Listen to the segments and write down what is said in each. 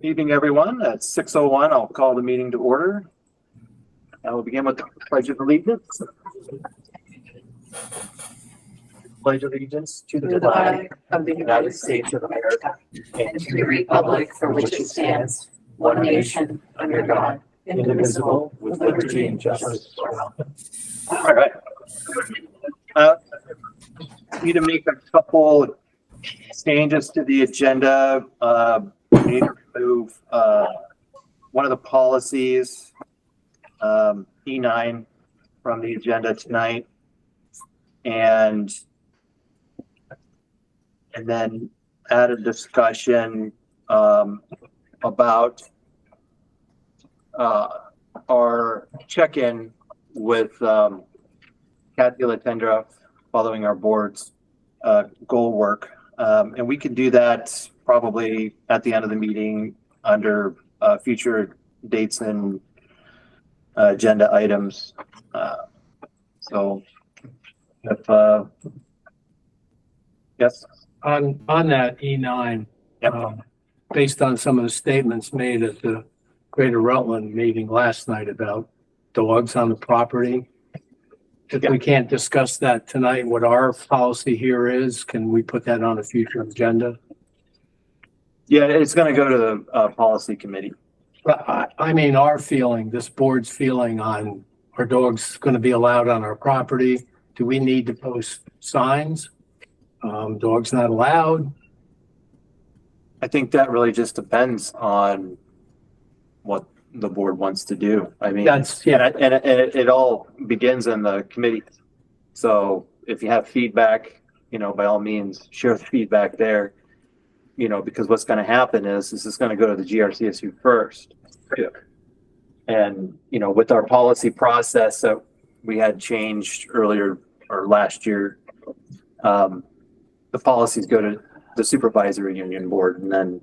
Evening, everyone. At 6:01, I'll call the meeting to order. I will begin with the Pledge of Allegiance. Pledge allegiance to the flag of the United States of America and to the republic for which it stands, one nation, under God, indivisible, with liberty and justice for all. All right. Need to make a couple changes to the agenda. We need to remove one of the policies, E9, from the agenda tonight, and then add a discussion about our check-in with Kathy Latendra following our board's goal work. And we can do that probably at the end of the meeting under future dates and agenda items. So if, yes. On that E9, Yep. Based on some of the statements made at the Greater Rutland meeting last night about dogs on the property, if we can't discuss that tonight, what our policy here is, can we put that on a future agenda? Yeah, it's going to go to the policy committee. But I mean, our feeling, this board's feeling on, are dogs going to be allowed on our property? Do we need to post signs? Dogs not allowed? I think that really just depends on what the board wants to do. I mean, That's, yeah. and it all begins in the committee. So if you have feedback, by all means, share the feedback there, because what's going to happen is this is going to go to the GRCSU first. Yeah. And, with our policy process that we had changed earlier or last year, the policies go to the supervisory union board. And then,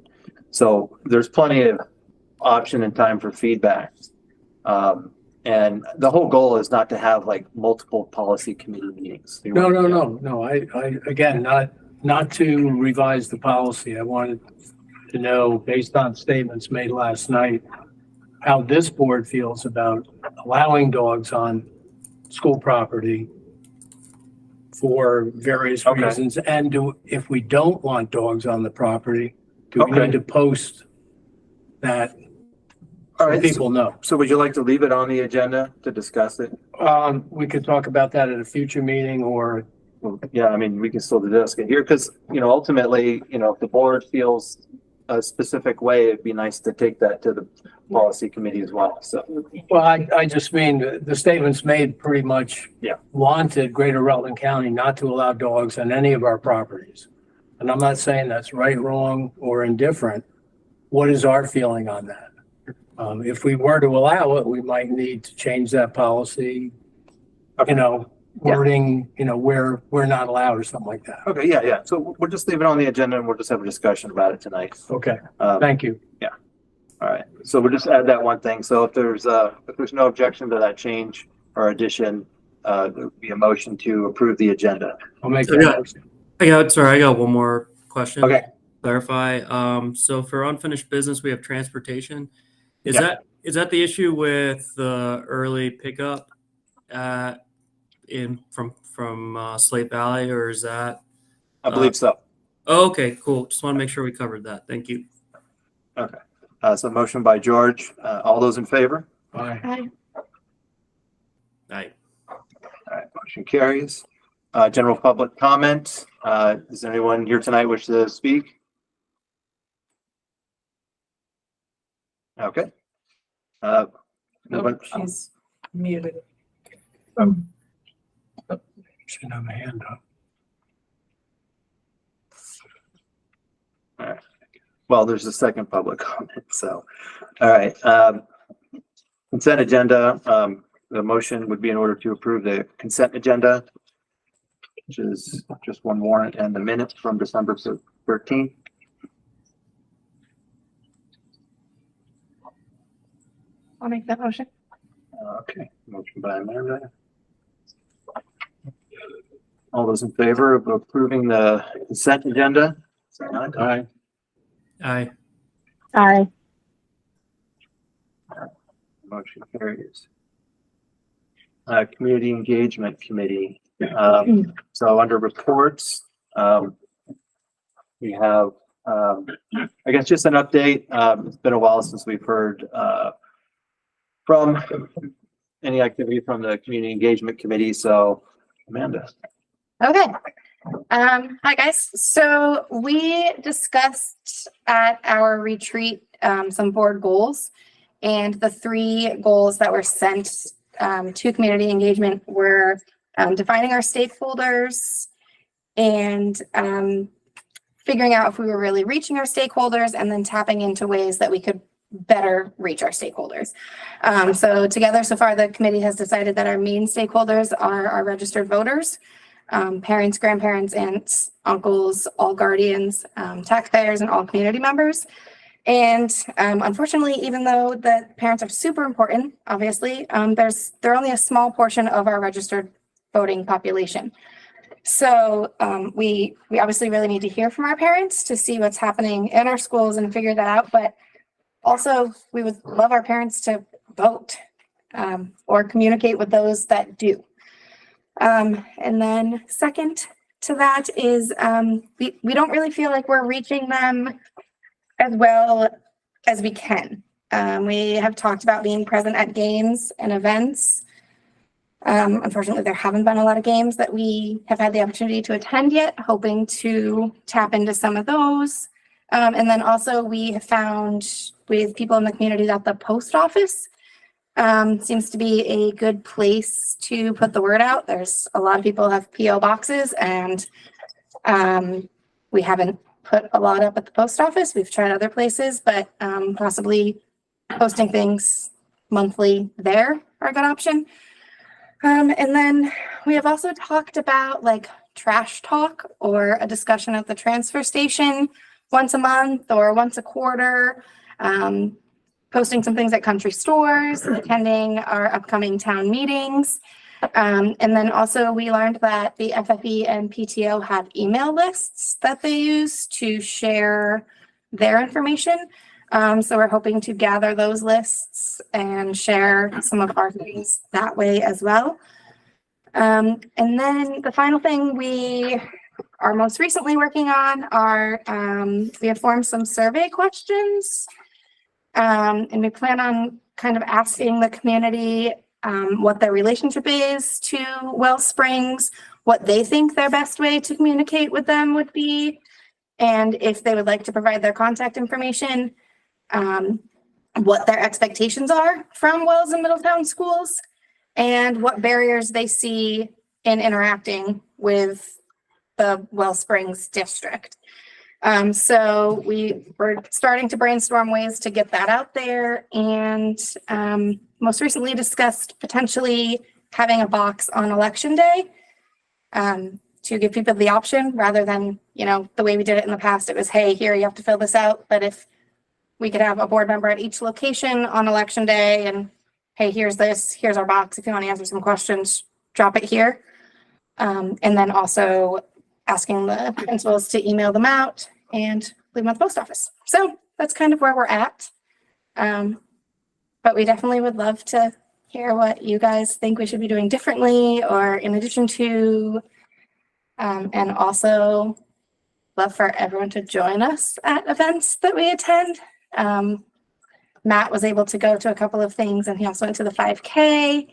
so there's plenty of option and time for feedback. And the whole goal is not to have like multiple policy committee meetings. No. I again, not to revise the policy. I wanted to know, based on statements made last night, how this board feels about allowing dogs on school property for various reasons. And if we don't want dogs on the property, do we need to post that? All right, people know. So would you like to leave it on the agenda to discuss it? We could talk about that at a future meeting, or Yeah, I mean, we can still discuss it here because, ultimately, if the board feels a specific way, it'd be nice to take that to the policy committee as well. So, well, I just mean the statements made pretty much wanted Greater Rutland County not to allow dogs on any of our properties. And I'm not saying that's right, wrong, or indifferent. What is our feeling on that? If we were to allow it, we might need to change that policy, wording, where we're not allowed or something like that. okay, yeah. So we'll just leave it on the agenda and we'll just have a discussion about it tonight. Okay, thank you. Yeah. All right. So we'll just add that one thing. So if there's no objection to that change or addition, there would be a motion to approve the agenda. I'll make that motion. I got one more question. Okay. Clarify. So for unfinished business, we have transportation. Is that the issue with the early pickup from Slate Valley, or is that? I believe so. Oh, okay, cool. Just want to make sure we covered that. Thank you. Okay. So motion by George. All those in favor? Aye. Aye. All right. Motion carries. General public comment. Is there anyone here tonight wish to speak? Okay. She's muted. Should have a hand up. All right. Well, there's a second public comment. So, all right. Consent agenda. The motion would be in order to approve the consent agenda, which is just one warrant and the minutes from December 13th. I'll make that motion. Okay. Motion by Amanda. All those in favor of approving the consent agenda? Say aye. Aye. Aye. Aye. Motion carries. Community Engagement Committee. So under reports, we have, I guess just an update. It's been a while since we've heard from any activity from the Community Engagement Committee. So Amanda. Okay. Hi guys. So we discussed at our retreat some board goals, and the 3 goals that were sent to community engagement were defining our stakeholders and figuring out if we were really reaching our stakeholders, and then tapping into ways that we could better reach our stakeholders. So together so far, the committee has decided that our main stakeholders are our registered voters, parents, grandparents, aunts, uncles, all guardians, taxpayers, and all community members. And unfortunately, even though the parents are super important, obviously, they're only a small portion of our registered voting population. So we obviously really need to hear from our parents to see what's happening in our schools and figure that out. But also, we would love our parents to vote or communicate with those that do. And then second to that is we don't really feel like we're reaching them as well as we can. We have talked about being present at games and events. Unfortunately, there haven't been a lot of games that we have had the opportunity to attend yet, hoping to tap into some of those. And then also we have found with people in the community that the post office seems to be a good place to put the word out. There's a lot of people have PO boxes, and we haven't put a lot up at the post office. We've tried other places, but possibly posting things monthly there are a good option. And then we have also talked about like trash talk or a discussion at the transfer station once a month or once a quarter, posting some things at country stores, attending our upcoming town meetings. And then also we learned that the FFE and PTO have email lists that they use to share their information. So we're hoping to gather those lists and share some of our things that way as well. And then the final thing we are most recently working on are, we have formed some survey questions. And we plan on kind of asking the community what their relationship is to Wellsprings, what they think their best way to communicate with them would be, and if they would like to provide their contact information, what their expectations are from Wells and Middletown schools, and what barriers they see in interacting with the Wellsprings district. So we're starting to brainstorm ways to get that out there, and most recently discussed potentially having a box on election day to give people the option rather than, the way we did it in the past. It was, hey, here, you have to fill this out. But if we could have a board member at each location on election day and, hey, here's our box. If you want to answer some questions, drop it here. And then also asking the principals to email them out and leave them at the post office. So that's kind of where we're at. But we definitely would love to hear what you guys think we should be doing differently or in addition to, and also love for everyone to join us at events that we attend. Matt was able to go to a couple of things, and he also went to the 5K.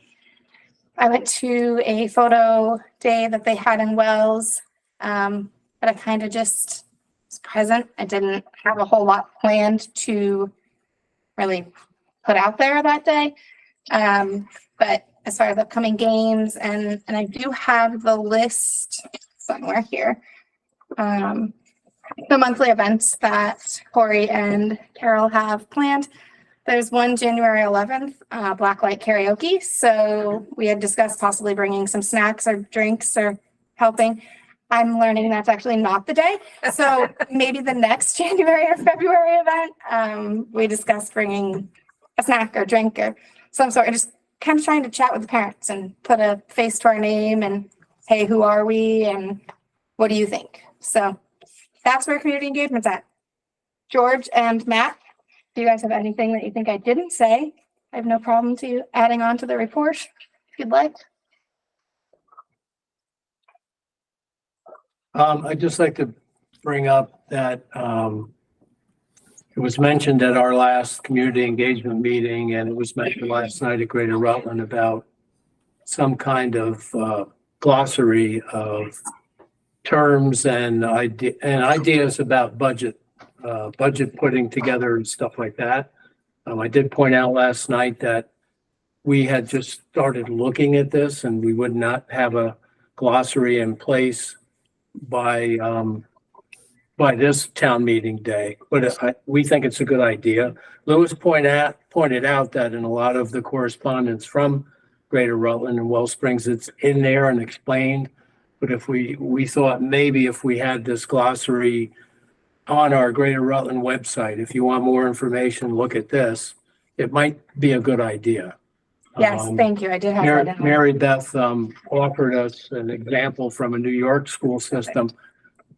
I went to a photo day that they had in Wells, but I kind of just was present. I didn't have a whole lot planned to really put out there that day. But as far as upcoming games, and I do have the list somewhere here. The monthly events that Corey and Carol have planned. There's one January 11th, Blacklight Karaoke. So we had discussed possibly bringing some snacks or drinks or helping. I'm learning that's actually not the day. So maybe the next January or February event, we discussed bringing a snack or drink or some sort, and just kind of trying to chat with the parents and put a face to our name and, hey, who are we and what do you think? So that's where community engagement's at. George and Matt, do you guys have anything that you think I didn't say I have no problem to adding on to the report if you'd like. I'd just like to bring up that, it was mentioned at our last community engagement meeting, and it was mentioned last night at Greater Rutland about some kind of glossary of terms and ideas about budget putting together and stuff like that. I did point out last night that we had just started looking at this and we would not have a glossary in place by this town meeting day, but we think it's a good idea. Lewis pointed out that in a lot of the correspondence from Greater Rutland and Well Springs, it's in there and explained. But if we thought maybe if we had this glossary on our Greater Rutland website, if you want more information, look at this. It might be a good idea. Yes, thank you. I did have that in there. Mary Beth offered us an example from a New York school system,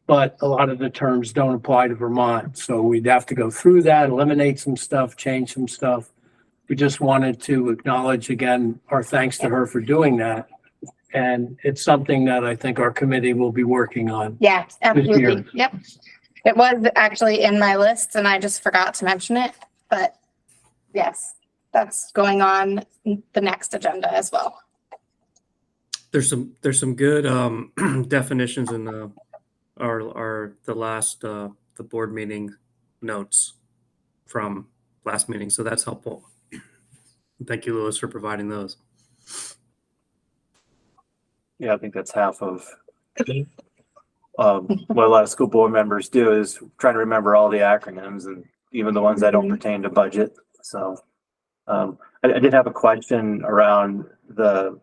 but a lot of the terms don't apply to Vermont. So we'd have to go through that, eliminate some stuff, change some stuff. We just wanted to acknowledge again, our thanks to her for doing that. And it's something that I think our committee will be working on. Yeah, absolutely. year. Yep. It was actually in my list and I just forgot to mention it, but yes, that's going on the next agenda as well. There's some good definitions in the last the board meeting notes from last meeting, so that's helpful. Thank you, Louis, for providing those. Yeah, I think that's half of what a lot of school board members do is trying to remember all the acronyms and even the ones that don't pertain to budget. So I did have a question around the,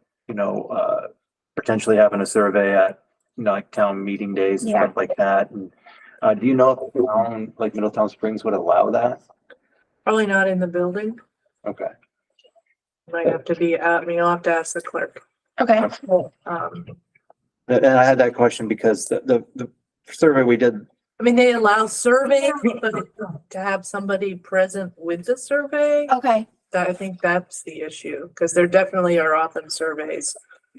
potentially having a survey at, like town meeting days and stuff like that. And do you know if town, like Middletown Springs would allow that? Probably not in the building. Okay. Might have to be, you'll have to ask the clerk. Okay. And I had that question because the survey we did, They allow surveys, but to have somebody present with the survey, Okay. I think that's the issue, because there definitely are often surveys.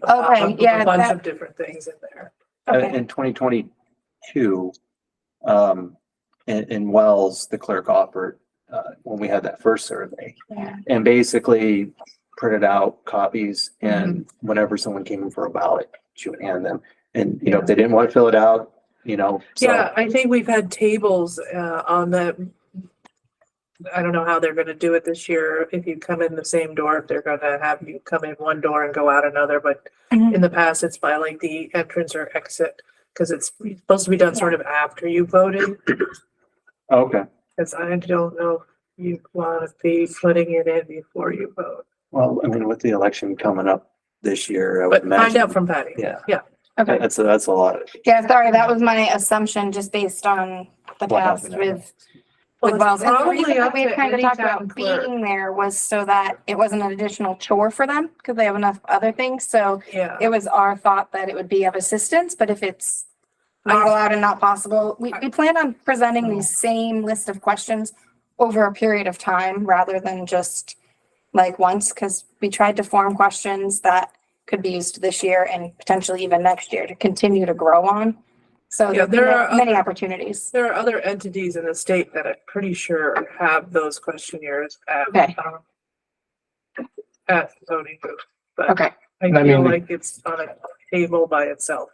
Okay, yeah, A bunch that- of different things in there. Okay. in 2022, in Wells, the clerk offered, when we had that first survey, Yeah. and basically printed out copies, and whenever someone came in for a ballot, she would hand them. And, if they didn't want to fill it out, so. Yeah, I think we've had tables on the, I don't know how they're gonna do it this year. If you come in the same door, if they're gonna have you come in one door and go out another, but Mhm. in the past, it's by like the entrance or exit, because it's supposed to be done sort of after you voted. Okay. Because I don't know if you want to be putting it in before you vote. Well, with the election coming up this year, I would But find imagine. out from Patty. Yeah. Yeah. Okay. That's a lot. Yeah, sorry, that was my assumption just based on the What past happened? with Well, it's Wells. And the probably reason that up we to kind of any talked town about clerk. being there was so that it wasn't an additional chore for them because they have enough other things. So Yeah. it was our thought that it would be of assistance, but if it's not allowed and not possible, we plan on presenting these same list of questions over a period of time rather than just like once, because we tried to form questions that could be used this year and potentially even next year to continue to grow on. So Yeah, there there are are many other- opportunities. There are other entities in the state that I'm pretty sure have those questionnaires Okay. at voting booth. But Okay. I I feel mean- like it's on a table by itself.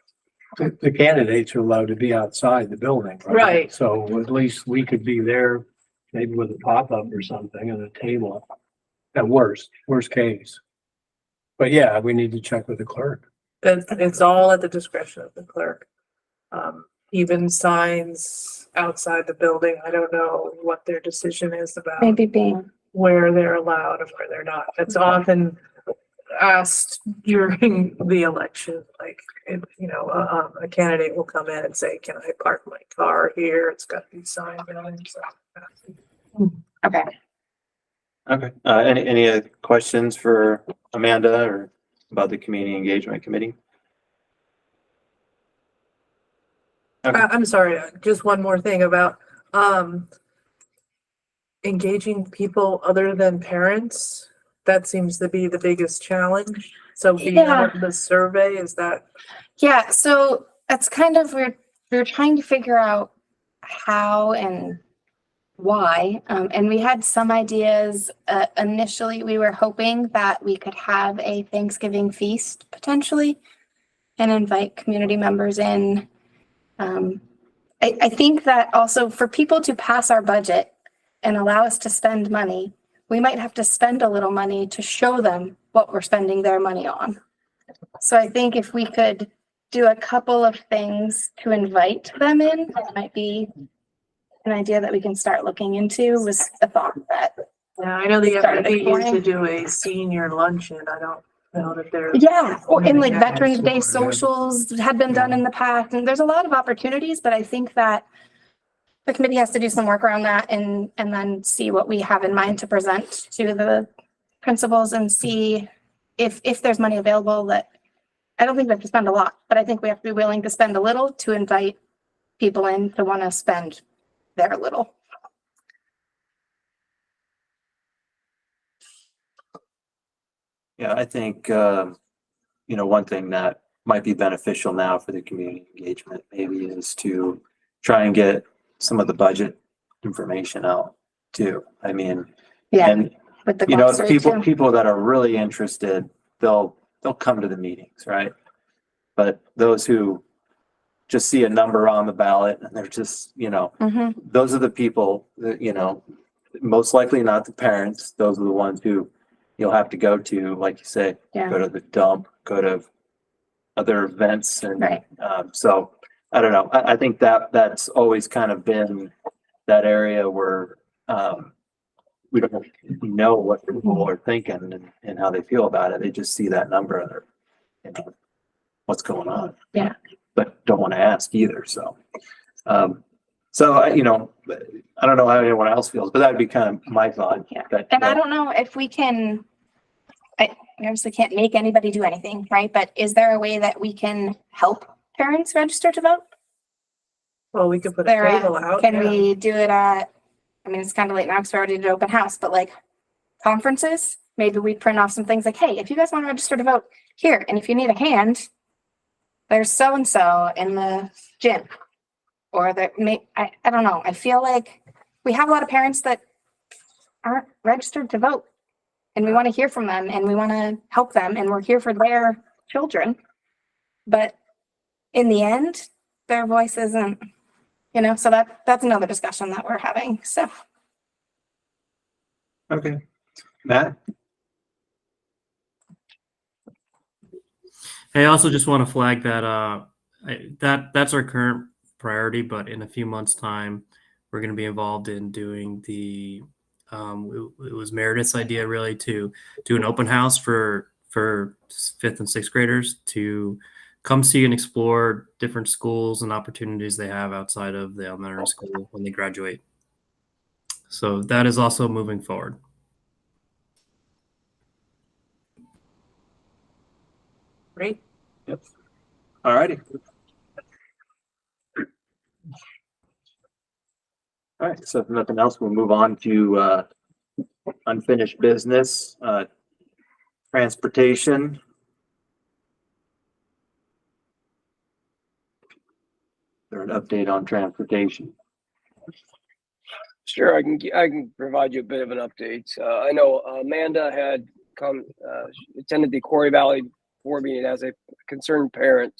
The candidates are allowed to be outside the building. Right. So at least we could be there, maybe with a pop-up or something and a table. At worst case. But yeah, we need to check with the clerk. It's all at the discretion of the clerk. Even signs outside the building, I don't know what their decision is about Maybe being, where they're allowed and where they're not. It's often asked during the election, like, a candidate will come in and say, can I park my car here? It's got these signs on it. So, okay. Okay. Any other questions for Amanda or about the community engagement committee? Okay. I'm sorry, just one more thing about, engaging people other than parents. that seems to be the biggest challenge. So Yeah. beyond the survey, is that, Yeah, so that's kind of, we're trying to figure out how and why. And we had some ideas. Initially, we were hoping that we could have a Thanksgiving feast potentially and invite community members in. I think that also for people to pass our budget and allow us to spend money, we might have to spend a little money to show them what we're spending their money on. So I think if we could do a couple of things to invite them in, that might be an idea that we can start looking into. Was the thought that, yeah, I know the Started FAA used to exploring. do a senior luncheon. I don't know that they're. yeah, or in like Yeah. Veterans Day socials had been done in the past, and there's a lot of opportunities, but I think that the committee has to do some work around that and then see what we have in mind to present to the principals and see if there's money available. That I don't think we have to spend a lot, but I think we have to be willing to spend a little to invite people in to want to spend their little. Yeah, I think, one thing that might be beneficial now for the community engagement maybe is to try and get some of the budget information out too. I mean, Yeah, and with the the glossary too. people that are really interested, they'll come to the meetings, right? But those who just see a number on the ballot and they're just, Mhm. those are the people that, most likely not the parents. Those are the ones who you'll have to go to, like you say, Yeah. go to the dump, go to other events. And Right. so I don't know. I think that's always kind of been that area where we don't know what people are thinking and how they feel about it. They just see that number and they're, what's going on. Yeah. But don't want to ask either. So, I don't know how anyone else feels, but that'd be kind of my thought. Yeah. That, And I don't know if we can, I obviously can't make anybody do anything, right? But is there a way that we can help parents register to vote? Well, we could put a There, table out. Can yeah. we do it at, I mean, it's kind of late now because we already did open house, but like conferences, maybe we print off some things like, hey, if you guys want to register to vote here, and if you need a hand, there's so-and-so in the gym. Or that I don't know. I feel like we have a lot of parents that aren't registered to vote. And we want to hear from them and we want to help them and we're here for their children. But in the end, their voice isn't, so that's another discussion that we're having. So Okay. Matt? Hey, I also just want to flag that that's our current priority, but in a few months' time, we're going to be involved in doing the. It was Meredith's idea really to do an open house for 5th and 6th graders to come see and explore different schools and opportunities they have outside of the elementary school when they graduate. So that is also moving forward. Great. Yep. All righty. All right, so if nothing else, we'll move on to unfinished business, transportation. Is there an update on transportation? Sure, I can provide you a bit of an update. I know Amanda had attended the Quarry Valley board meeting as a concerned parent.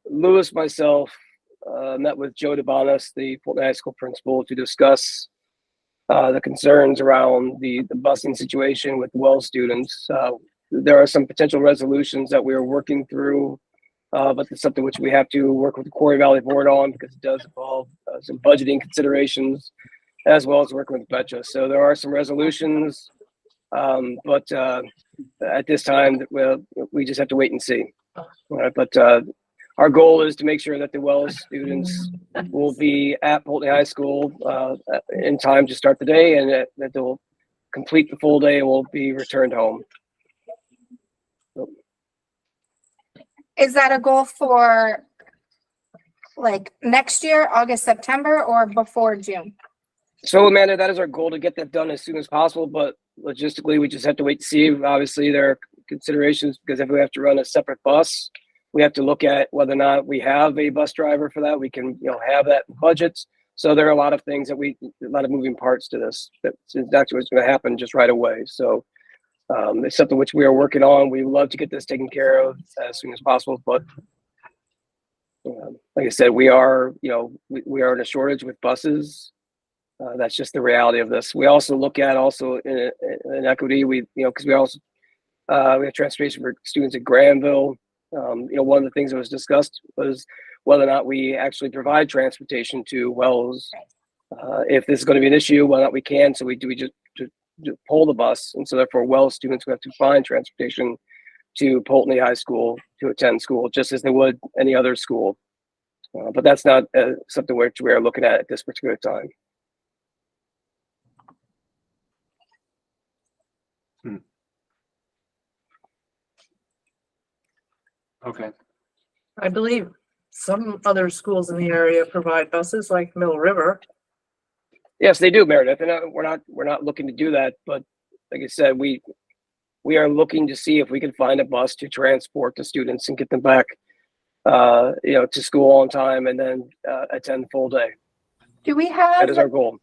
Lewis, myself, met with Joe DeBonis, the Fulton High School principal, to discuss the concerns around the busing situation with Wells students. There are some potential resolutions that we are working through, but it's something which we have to work with the Quarry Valley board on because it does involve some budgeting considerations as well as working with Betcha. So there are some resolutions, but at this time, we just have to wait and see. But our goal is to make sure that the Wells students will be at Fulton High School in time to start the day and that they'll complete the full day and will be returned home. is that a goal for like next year, August, September, or before June? So Amanda, that is our goal to get that done as soon as possible, but logistically, we just have to wait to see. Obviously, there are considerations because if we have to run a separate bus, we have to look at whether or not we have a bus driver for that. We can, have that in budgets. So there are a lot of things a lot of moving parts to this. That's exactly what's going to happen just right away. So it's something which we are working on. We love to get this taken care of as soon as possible, but like I said, we are, we are in a shortage with buses. That's just the reality of this. We also look at in equity. Because we also we have transportation for students at Granville. One of the things that was discussed was whether or not we actually provide transportation to Wells. If this is going to be an issue, whether or not we can. So we just pull the bus, and so therefore Wells students would have to find transportation to Polteny High School to attend school, just as they would any other school. But that's not something which we are looking at this particular time. Okay. I believe some other schools in the area provide buses like Mill River. Yes, they do, Meredith, and we're not looking to do that. But like I said, we are looking to see if we can find a bus to transport the students and get them back, to school on time and then attend full day. That is our goal.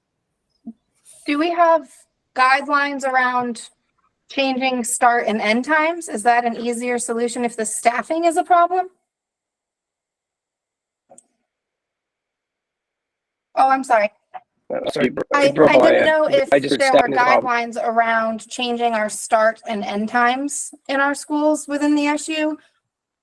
Do we have guidelines around changing start and end times? Is that an easier solution if the staffing is a problem? Oh, I'm sorry. Sorry, I didn't know if I just there were staffing is a problem. guidelines around changing our start and end times in our schools within the SU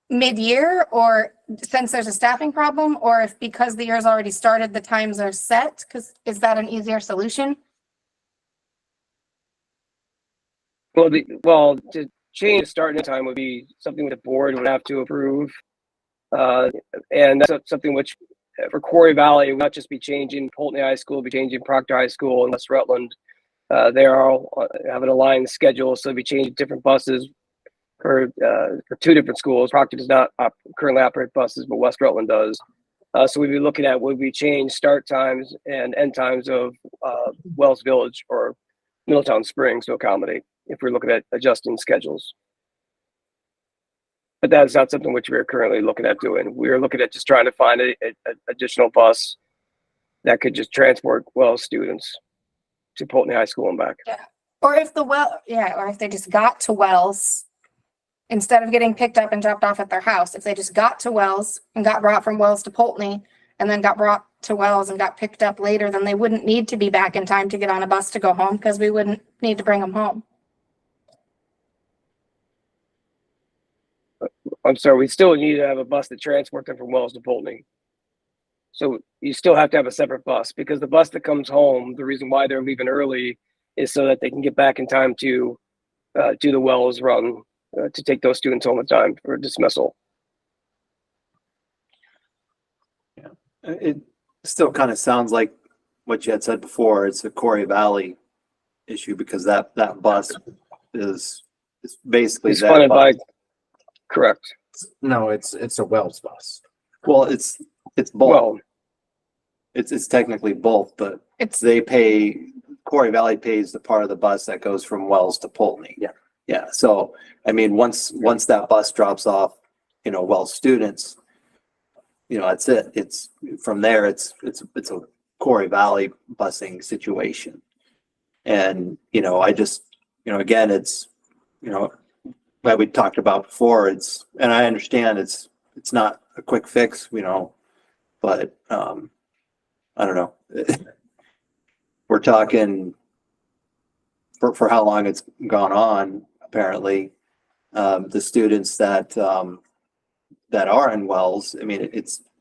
mid-year, or since there's a staffing problem, or if because the year's already started, the times are set, because is that an easier solution? Well, to change the start and time would be something the board would have to approve. And that's something which for Quarry Valley would not just be changing Polteny High School, be changing Proctor High School and West Rutland. They are all have an aligned schedule, so be changing different buses for two different schools. Proctor does not currently operate buses, but West Rutland does. So we'd be looking at would we change start times and end times of Wells Village or Middletown Springs to accommodate if we're looking at adjusting schedules. But that's not something which we're currently looking at doing. We're looking at just trying to find an additional bus that could just transport Wells students to Polteny High School and back. Yeah. Or if or if they just got to Wells instead of getting picked up and dropped off at their house, if they just got to Wells and got brought from Wells to Polteny and then got brought to Wells and got picked up later, then they wouldn't need to be back in time to get on a bus to go home because we wouldn't need to bring them home. I'm sorry, we still need to have a bus to transport them from Wells to Polteny. So you still have to have a separate bus because the bus that comes home, the reason why they're leaving early is so that they can get back in time to do the Wells run to take those students home in time for dismissal. Yeah, it still kind of sounds like what you had said before. It's a Quarry Valley issue because that bus is basically It's that funded bus. by, correct. No, it's a Wells bus. Well, it's both. Well, It's technically both, but It's Quarry Valley pays the part of the bus that goes from Wells to Polteny. Yeah. Yeah. So, I mean, once that bus drops off, Wells students, that's it. It's from there, it's a Quarry Valley busing situation. And, I just, again, it's, like we talked about before, and I understand it's not a quick fix, but, I don't know. We're talking for how long it's gone on, apparently, the students that are in Wells, I mean,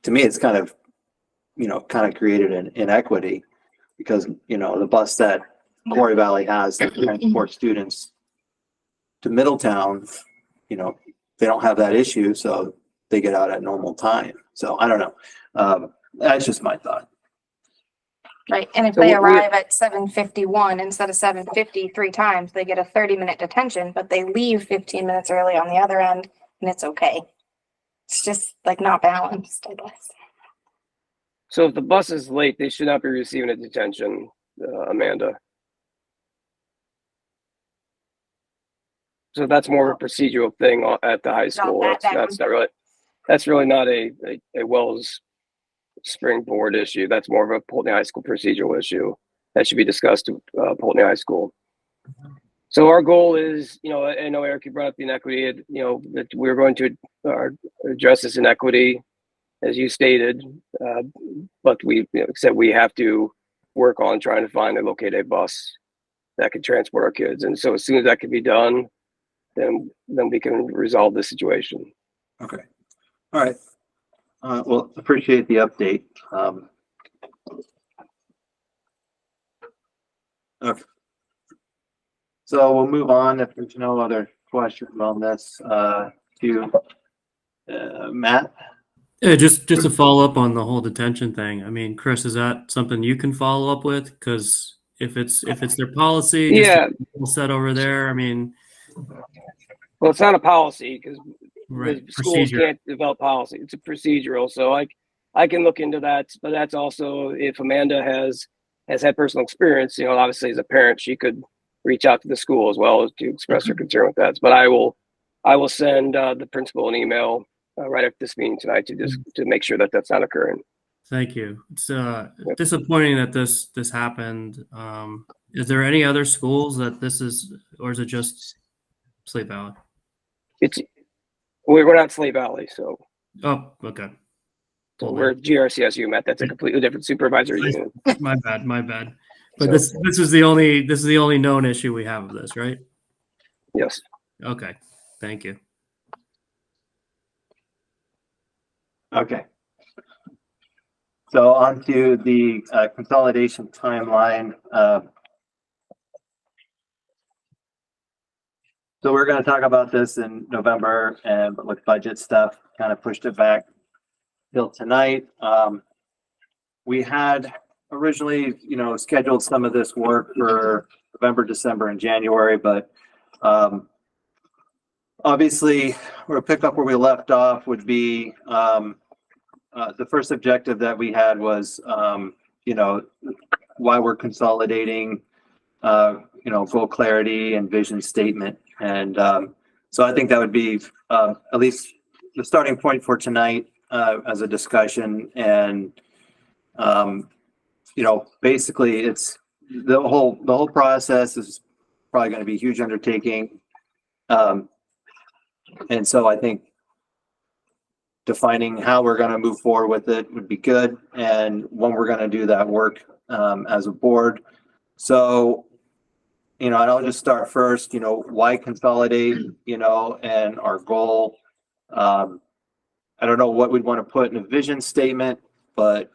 to me, it's kind of created an inequity because, the bus that Quarry Valley has to transport students to Middletown, they don't have that issue, so they get out at normal time. So I don't know. That's just my thought. right. And if So they we- arrive at 7:51 instead of 7:50 3 times, they get a 30-minute detention, but they leave 15 minutes early on the other end and it's okay. It's just like not balanced, I guess. so if the bus is late, they should not be receiving a detention, Amanda. So that's more of a procedural thing at the high school. That's really not a Wells Spring Board issue. That's more of a Pulteney High School procedural issue that should be discussed at Pulteney High School. So our goal is, I know Eric, you brought up the inequity, that we're going to address this inequity, as you stated, but we have to work on trying to find and locate a bus that can transport our kids. And so as soon as that can be done, then we can resolve the situation. Okay. All right. Well, appreciate the update. Okay. So we'll move on if there's no other questions on this, to Matt. Yeah, just to follow up on the whole detention thing. I mean, Chris, is that something you can follow up with? Because if it's their policy, Yeah. just set over there. I mean, Well, it's not a policy because right, the schools procedure. can't develop policy. It's a procedural. So I can look into that, but that's also if Amanda has had personal experience, obviously as a parent, she could reach out to the school as well to express her concern with that. But I will send the principal an email right after this meeting tonight to make sure that that's not occurring. Thank you. It's disappointing that this happened. Is there any other schools that this is, or is it just Slate Valley? We're not Slate Valley, so Oh, okay. we're GRCSU, Matt. That's a completely different supervisory union. My bad. But So- this is the only known issue we have of this, right? Yes. Okay. Thank you. Okay. So on to the consolidation timeline. So we're going to talk about this in November, and with budget stuff, kind of pushed it back till tonight. We had originally, scheduled some of this work for November, December, and January, but obviously we'll pick up where we left off would be the first objective that we had was, why we're consolidating, goal clarity and vision statement. And so I think that would be at least the starting point for tonight as a discussion. And, basically it's the whole process is probably going to be a huge undertaking. And so I think defining how we're going to move forward with it would be good, and when we're going to do that work as a board. So, and I'll just start first, why consolidate, and our goal. I don't know what we'd want to put in a vision statement, but,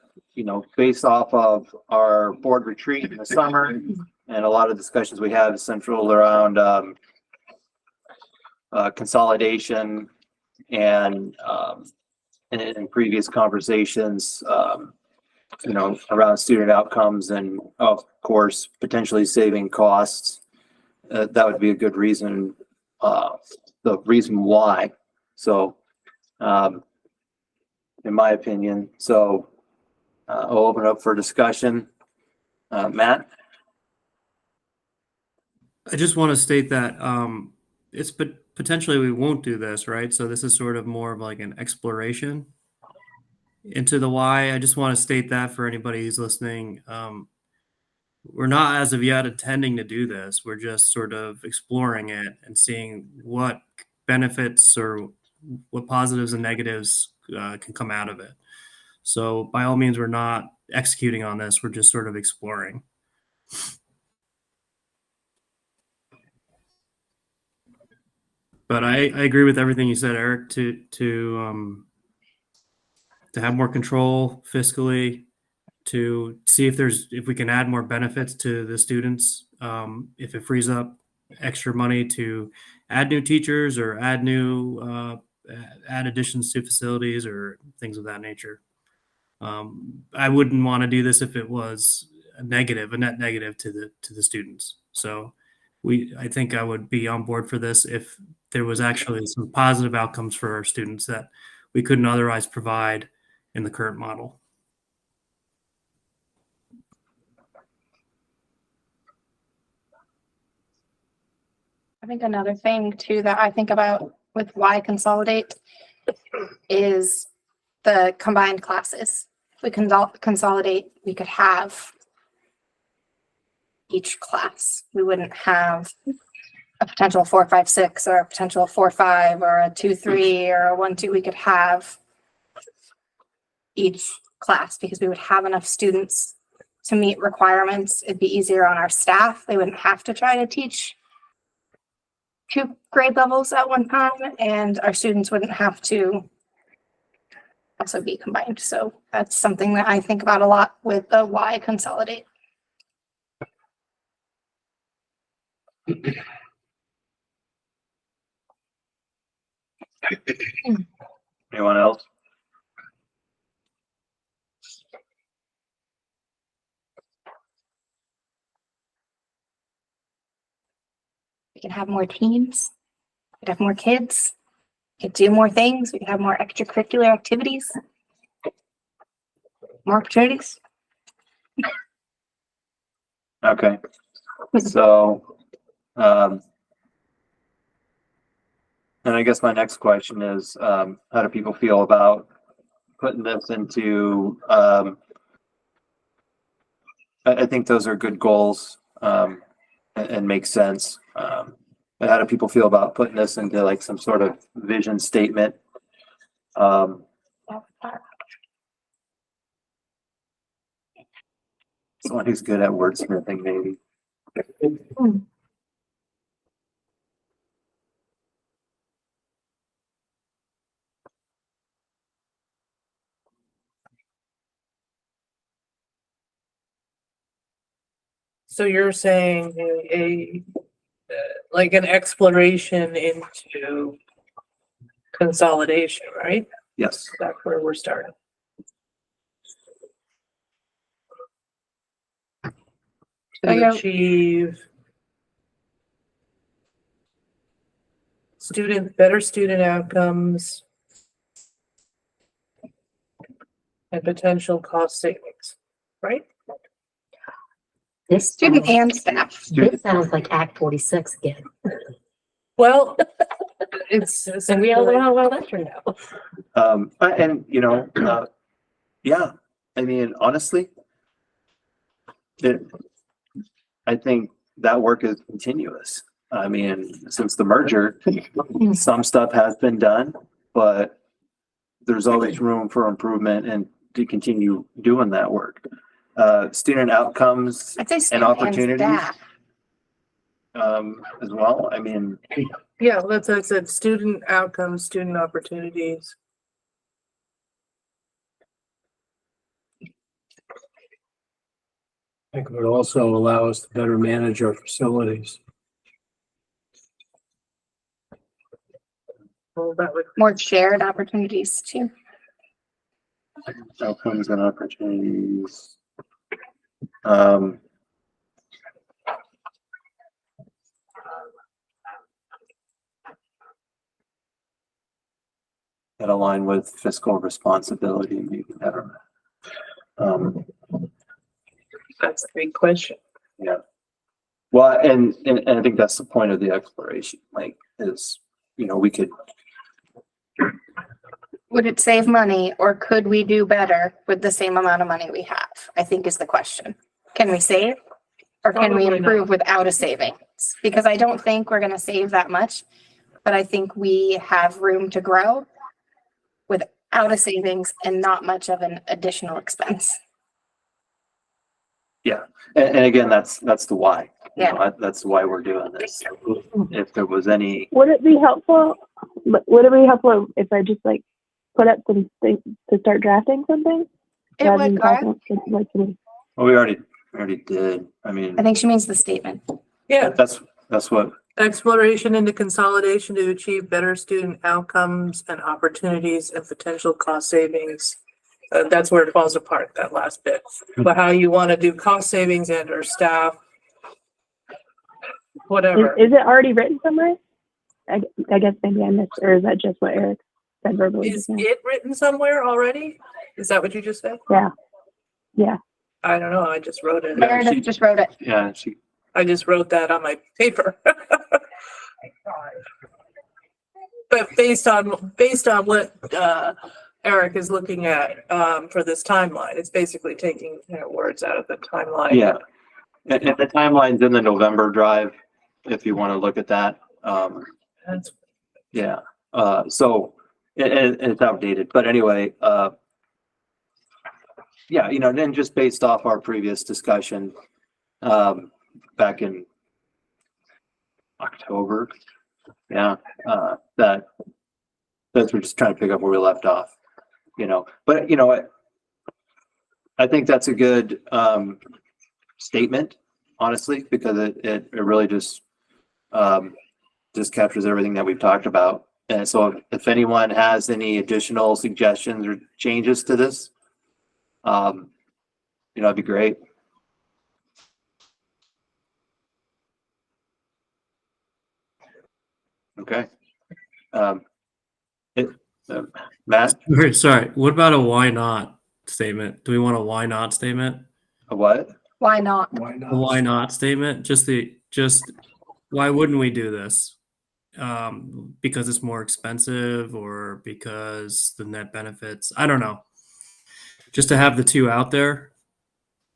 based off of our board retreat in the summer and a lot of discussions we had central around consolidation and in previous conversations, around student outcomes and of course, potentially saving costs. That would be a good reason, the reason why. So, in my opinion, so I'll open it up for discussion. Matt? I just want to state that it's potentially we won't do this, right? So this is sort of more of like an exploration into the why. I just want to state that for anybody who's listening. We're not as of yet intending to do this. We're just sort of exploring it and seeing what benefits or what positives and negatives can come out of it. So by all means, we're not executing on this. We're just sort of exploring. But I agree with everything you said, Eric, to have more control fiscally, to see if we can add more benefits to the students, if it frees up extra money to add new teachers or add additions to facilities or things of that nature. I wouldn't want to do this if it was a net negative to the students. So I think I would be on board for this if there was actually some positive outcomes for our students that we couldn't otherwise provide in the current model. I think another thing too that I think about with why consolidate is the combined classes. If we consolidate, we could have each class. We wouldn't have a potential 4-5-6 or a potential 4-5 or a 2-3 or a 1-2. We could have each class because we would have enough students to meet requirements. It'd be easier on our staff. They wouldn't have to try to teach 2 grade levels at one time, and our students wouldn't have to also be combined. So that's something that I think about a lot with the why consolidate. Anyone else? We could have more teams. We could have more kids. We could do more things. We could have more extracurricular activities. More opportunities. Okay. So, and I guess my next question is, how do people feel about putting this into, I think those are good goals, and make sense. But how do people feel about putting this into like some sort of vision statement? Someone who's good at wordsmithing, maybe. So you're saying like an exploration into consolidation, right? Yes. That's where we're starting. So To you're- achieve better student outcomes and potential cost savings, right? This Student sounds- and staff. This sounds like Act 46 again. Well, it's. And we all know how well that turned out. And you know, yeah, I mean, honestly, I think that work is continuous. I mean, since the merger, some stuff has been done, but there's always room for improvement and to continue doing that work. Student outcomes, I'd say student opportunities. and staff. As well. I mean, Yeah, that's what I said, student outcomes, student opportunities. I think it would also allow us to better manage our facilities. Well, that would, More shared opportunities too. outcomes and opportunities. That align with fiscal responsibility, maybe, I don't know. that's a big question. Yeah. Well, and I think that's the point of the exploration, like, is, you know, we could, Would it save money or could we do better with the same amount of money we have? I think is the question. Can we save? Or can we Probably improve without a savings? Because I don't think we're gonna save that much, but I think we have room to grow without a savings and not much of an additional expense. and again, that's the why. You Yeah. know, that's why we're doing this. If there was any, Would it be helpful if I just like put up some things to start drafting something? It rather would, than Cara. talking like to me? well, we already did. I mean, I think she means the statement. Yeah, that's what, exploration into consolidation to achieve better student outcomes and opportunities and potential cost savings. That's where it falls apart, that last bit. But how you want to do cost savings and or staff, whatever. Is it already written somewhere? I guess maybe I missed, or is that just what Eric said verbally? Is just now? it written somewhere already? Is that what you just said? Yeah. I don't know, I just wrote it. Meredith just wrote it. yeah, I just wrote that on my paper. But based on what Eric is looking at for this timeline, it's basically taking, words out of the timeline. Yeah. And the timeline's in the November drive, if you want to look at that. That's Yeah. So and it's outdated, but anyway, yeah, then just based off our previous discussion, back in October, yeah, that's we're just trying to pick up where we left off, but I think that's a good, statement, honestly, because it really just captures everything that we've talked about. And so if anyone has any additional suggestions or changes to this, it'd be great. Okay. Matt, Sorry, what about a why not statement? Do we want a why not statement? a what? Why not? Why A not? why not statement? Just why wouldn't we do this? Because it's more expensive or because the net benefits? I don't know. Just to have the two out there.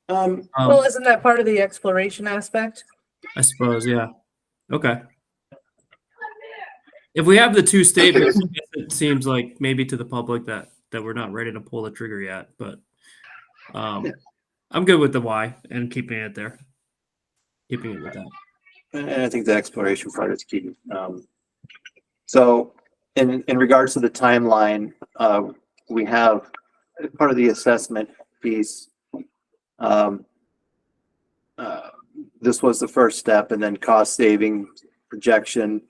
well, isn't that part of the exploration aspect? I suppose, yeah. Okay. If we have the two statements, it seems like maybe to the public that we're not ready to pull the trigger yet, but I'm good with the why and keeping it there. Keeping it with that. And I think the exploration part is key. So in regards to the timeline, we have part of the assessment piece. This was the first step, and then cost saving projection,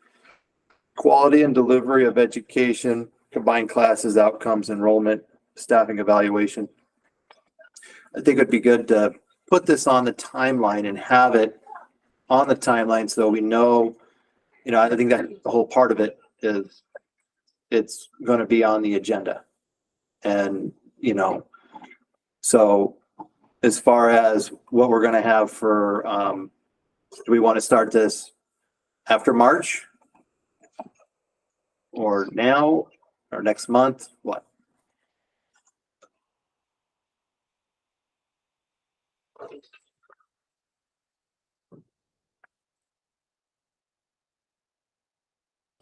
quality and delivery of education, combined classes, outcomes, enrollment, staffing evaluation. I think it'd be good to put this on the timeline and have it on the timeline so we know, I think that the whole part of it is it's going to be on the agenda. And, so as far as what we're going to have for, do we want to start this after March? Or now, or next month, what?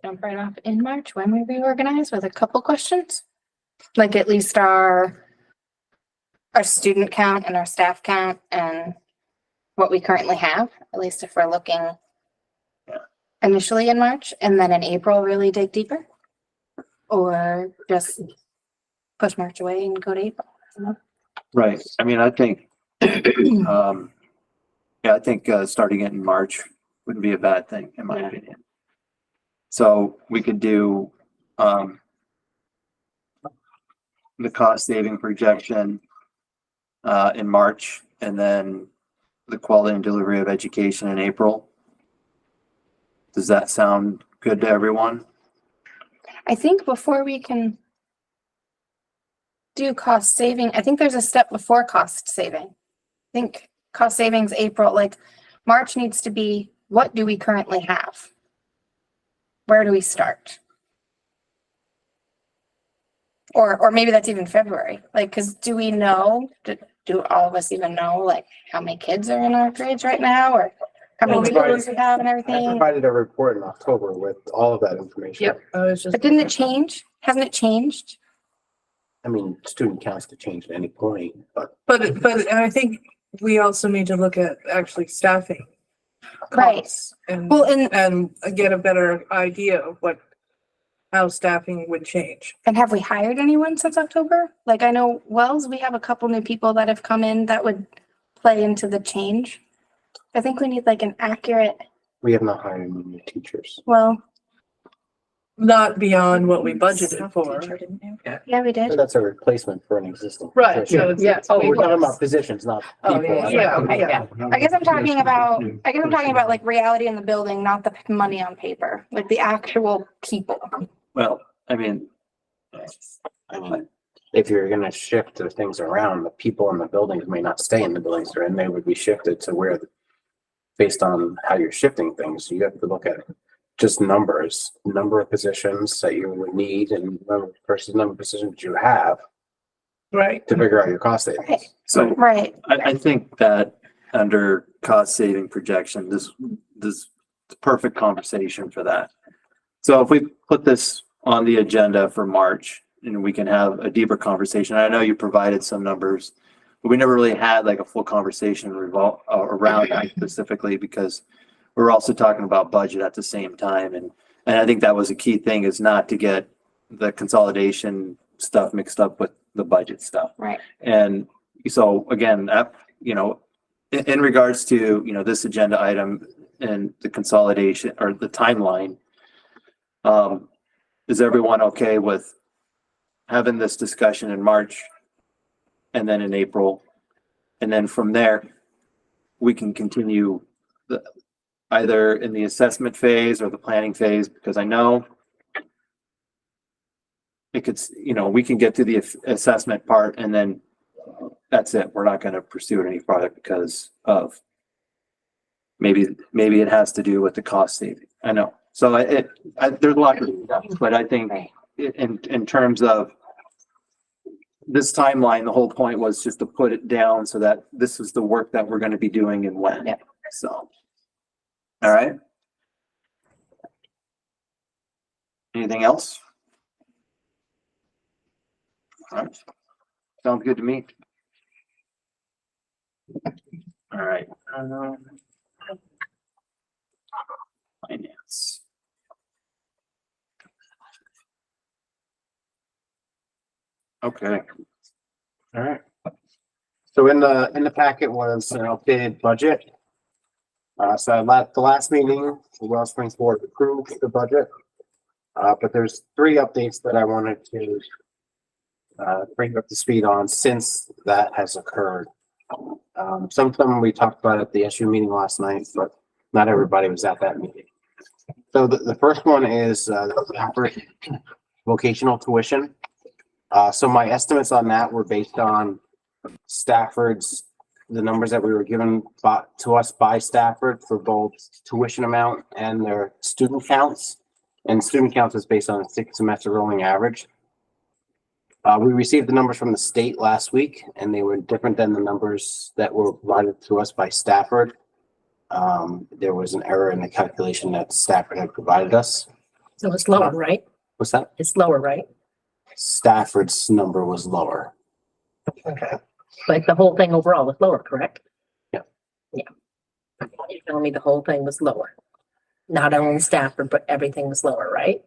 Jump right off in March when we reorganize with a couple questions. Like at least our student count and our staff count and what we currently have, at least if we're looking initially in March, and then in April really dig deeper, or just push March away and go to April. Right. I mean, I think, I think starting it in March wouldn't be a bad thing, in my opinion. So we could do the cost saving projection in March, and then the quality and delivery of education in April. Does that sound good to everyone? I think before we can do cost saving, I think there's a step before cost saving. I think cost savings April, like March needs to be, what do we currently have? Where do we start? Or maybe that's even February, like, cause do we know, do all of us even know like how many kids are in our grades right now, or how many students we have and I everything? provided a report in October with all of that information. Yep. But didn't it change? Hasn't it changed? I mean, student counts could change at any point, but But I think we also need to look at actually staffing. Right. costs And, Well, and get a better idea of how staffing would change. And have we hired anyone since October? Like I know Wells, we have a couple new people that have come in that would play into the change. I think we need like an accurate, we have not hired any new teachers. well, Not beyond what we budgeted for. yeah, we So did. that's a replacement for an existing. Right, position. so it's. Yeah. Oh, we're talking about positions, not Oh, people. yeah, yeah. I guess I'm talking about like reality in the building, not the money on paper, like the actual people. Well, I mean, I mean, if you're gonna shift the things around, the people in the buildings may not stay in the buildings they're in, they would be shifted to where, based on how you're shifting things, you have to look at just numbers, number of positions that you would need and number of positions you have Right. to figure out your cost savings. So Right. I think that under cost saving projection, this is the perfect conversation for that. So if we put this on the agenda for March and we can have a deeper conversation, I know you provided some numbers, but we never really had like a full conversation around that specifically because we're also talking about budget at the same time. And I think that was a key thing, is not to get the consolidation stuff mixed up with the budget stuff. Right. And so again, in regards to, this agenda item and the consolidation or the timeline, is everyone okay with having this discussion in March and then in April? And then from there, we can continue either in the assessment phase or the planning phase, because I know it could, we can get to the assessment part and then that's it. We're not going to pursue it any further because of maybe it has to do with the cost saving. I know. So there's a lot to do, but I think in terms of this timeline, the whole point was just to put it down so that this is the work that we're going to be doing and when. Yep. So, all right. Anything else? All right. Sounds good to me. All right. Finance. Okay. All right. So in the packet was an updated budget. So at the last meeting, the Wells Springs Board approved the budget. But there's 3 updates that I wanted to bring you up to speed on since that has occurred. Some of them we talked about at the SU meeting last night, but not everybody was at that meeting. So the first one is the vocational tuition. So my estimates on that were based on Stafford's, the numbers that we were given to us by Stafford for both tuition amount and their student counts. And student counts is based on a 6-semester rolling average. We received the numbers from the state last week, and they were different than the numbers that were provided to us by Stafford. There was an error in the calculation that Stafford had provided us. So it's lower, right? What's that? It's lower, right? Stafford's number was lower. Okay. But the whole thing overall was lower, correct? Yeah. Yeah. You're telling me the whole thing was lower. Not only Stafford, but everything was lower, right?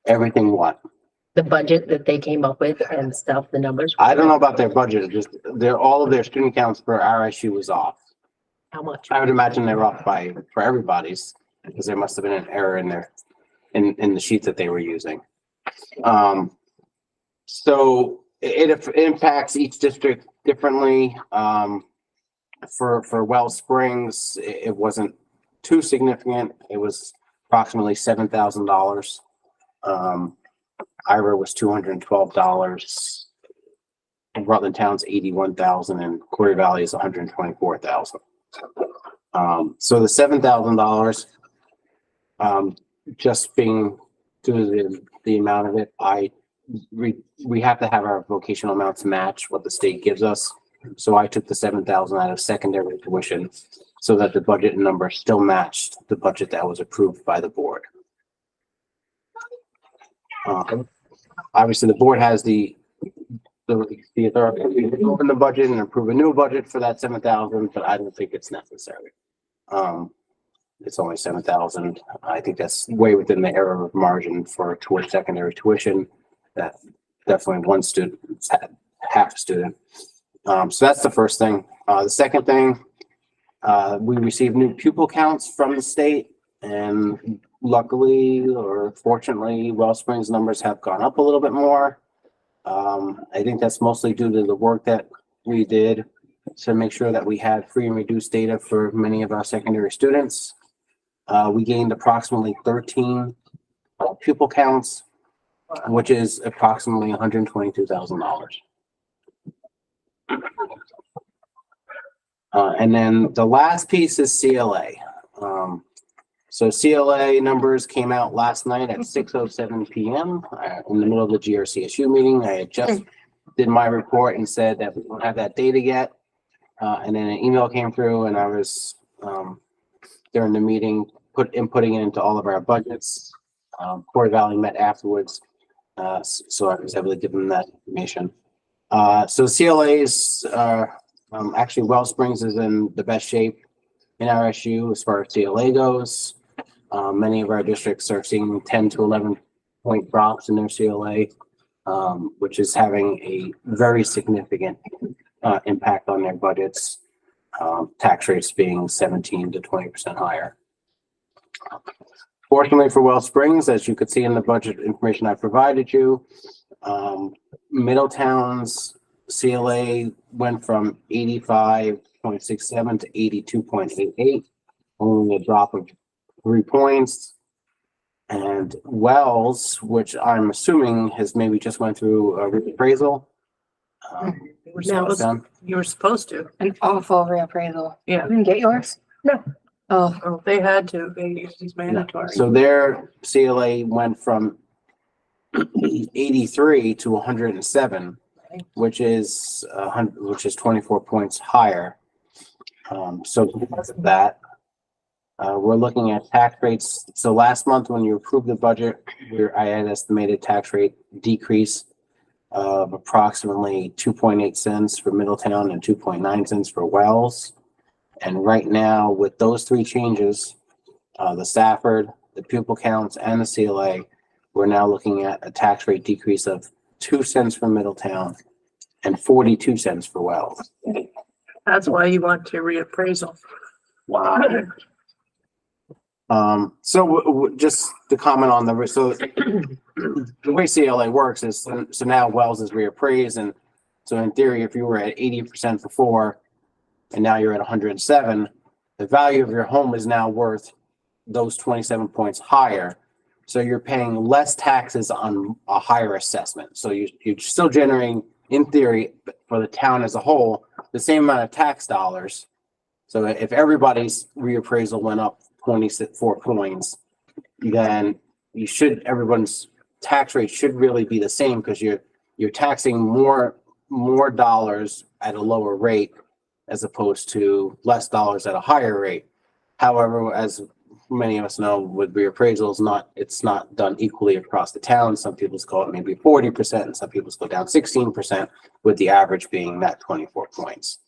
Everything what? The budget that they came up with and stuff, the numbers. I don't know about their budget, it's just all of their student counts for RSU was off. How much? I would imagine they were off for everybody's, because there must have been an error in there in the sheet that they were using. So it impacts each district differently. For Wells Springs, it wasn't too significant. It was approximately $7,000. Ira was $212. Rutland Town's $81,000 and Quarry Valley is $124,000. So the $7,000, just being due to the amount of it, we have to have our vocational amounts match what the state gives us. So I took the $7,000 out of secondary tuition so that the budget number still matched the budget that was approved by the board. Obviously, the board has the authority to open the budget and approve a new budget for that $7,000, but I don't think it's necessary. It's only $7,000. I think that's way within the error margin for secondary tuition. That definitely one student had half a student. So that's the first thing. The second thing, we received new pupil counts from the state, and luckily or fortunately, Wells Springs numbers have gone up a little bit more. I think that's mostly due to the work that we did to make sure that we had free and reduced data for many of our secondary students. We gained approximately 13 pupil counts, which is approximately $122,000. And then the last piece is CLA. So CLA numbers came out last night at 6:07 PM in the middle of the GRCSU meeting. I had just did my report and said that we don't have that data yet. And then an email came through and I was, during the meeting, inputting it into all of our budgets. Corey Valley met afterwards. So I was able to give them that information. So CLAs, actually Wellsprings is in the best shape in RSU as far as CLA goes. Many of our districts are seeing 10 to 11 point drops in their CLA, which is having a very significant impact on their budgets. Tax rates being 17 to 20% higher. Fortunately for Wellsprings, as you could see in the budget information I provided you, Middletown's CLA went from 85.67 to 82.88, only a drop of 3 points. And Wells, which I'm assuming has maybe just went through a reappraisal. You were supposed to. An awful reappraisal. Yeah. You didn't get yours? No. Oh, Oh, they had to. It's mandatory. So their CLA went from 83 to 107, which is 24 points higher. So because of that, we're looking at tax rates. So last month when you approved the budget, I had estimated tax rate decrease of approximately 2.8 cents for Middletown and 2.9 cents for Wells. And right now, with those three changes, the Stafford, the pupil counts, and the CLA, we're now looking at a tax rate decrease of 2 cents for Middletown and 42 cents for Wells. That's why you want your reappraisal. Wow. Just to comment on the way CLA works is, so now Wells is reappraised, and so in theory, if you were at 80% before, and now you're at 107, the value of your home is now worth those 27 points higher. So you're paying less taxes on a higher assessment. So you're still generating, in theory, for the town as a whole, the same amount of tax dollars. So if everybody's reappraisal went up 24 points, then everyone's tax rate should really be the same, because you're taxing more dollars at a lower rate as opposed to less dollars at a higher rate. However, as many of us know, with reappraisals, it's not done equally across the town. Some people's go up maybe 40%, and some people's go down 16%, with the average being that 24 points.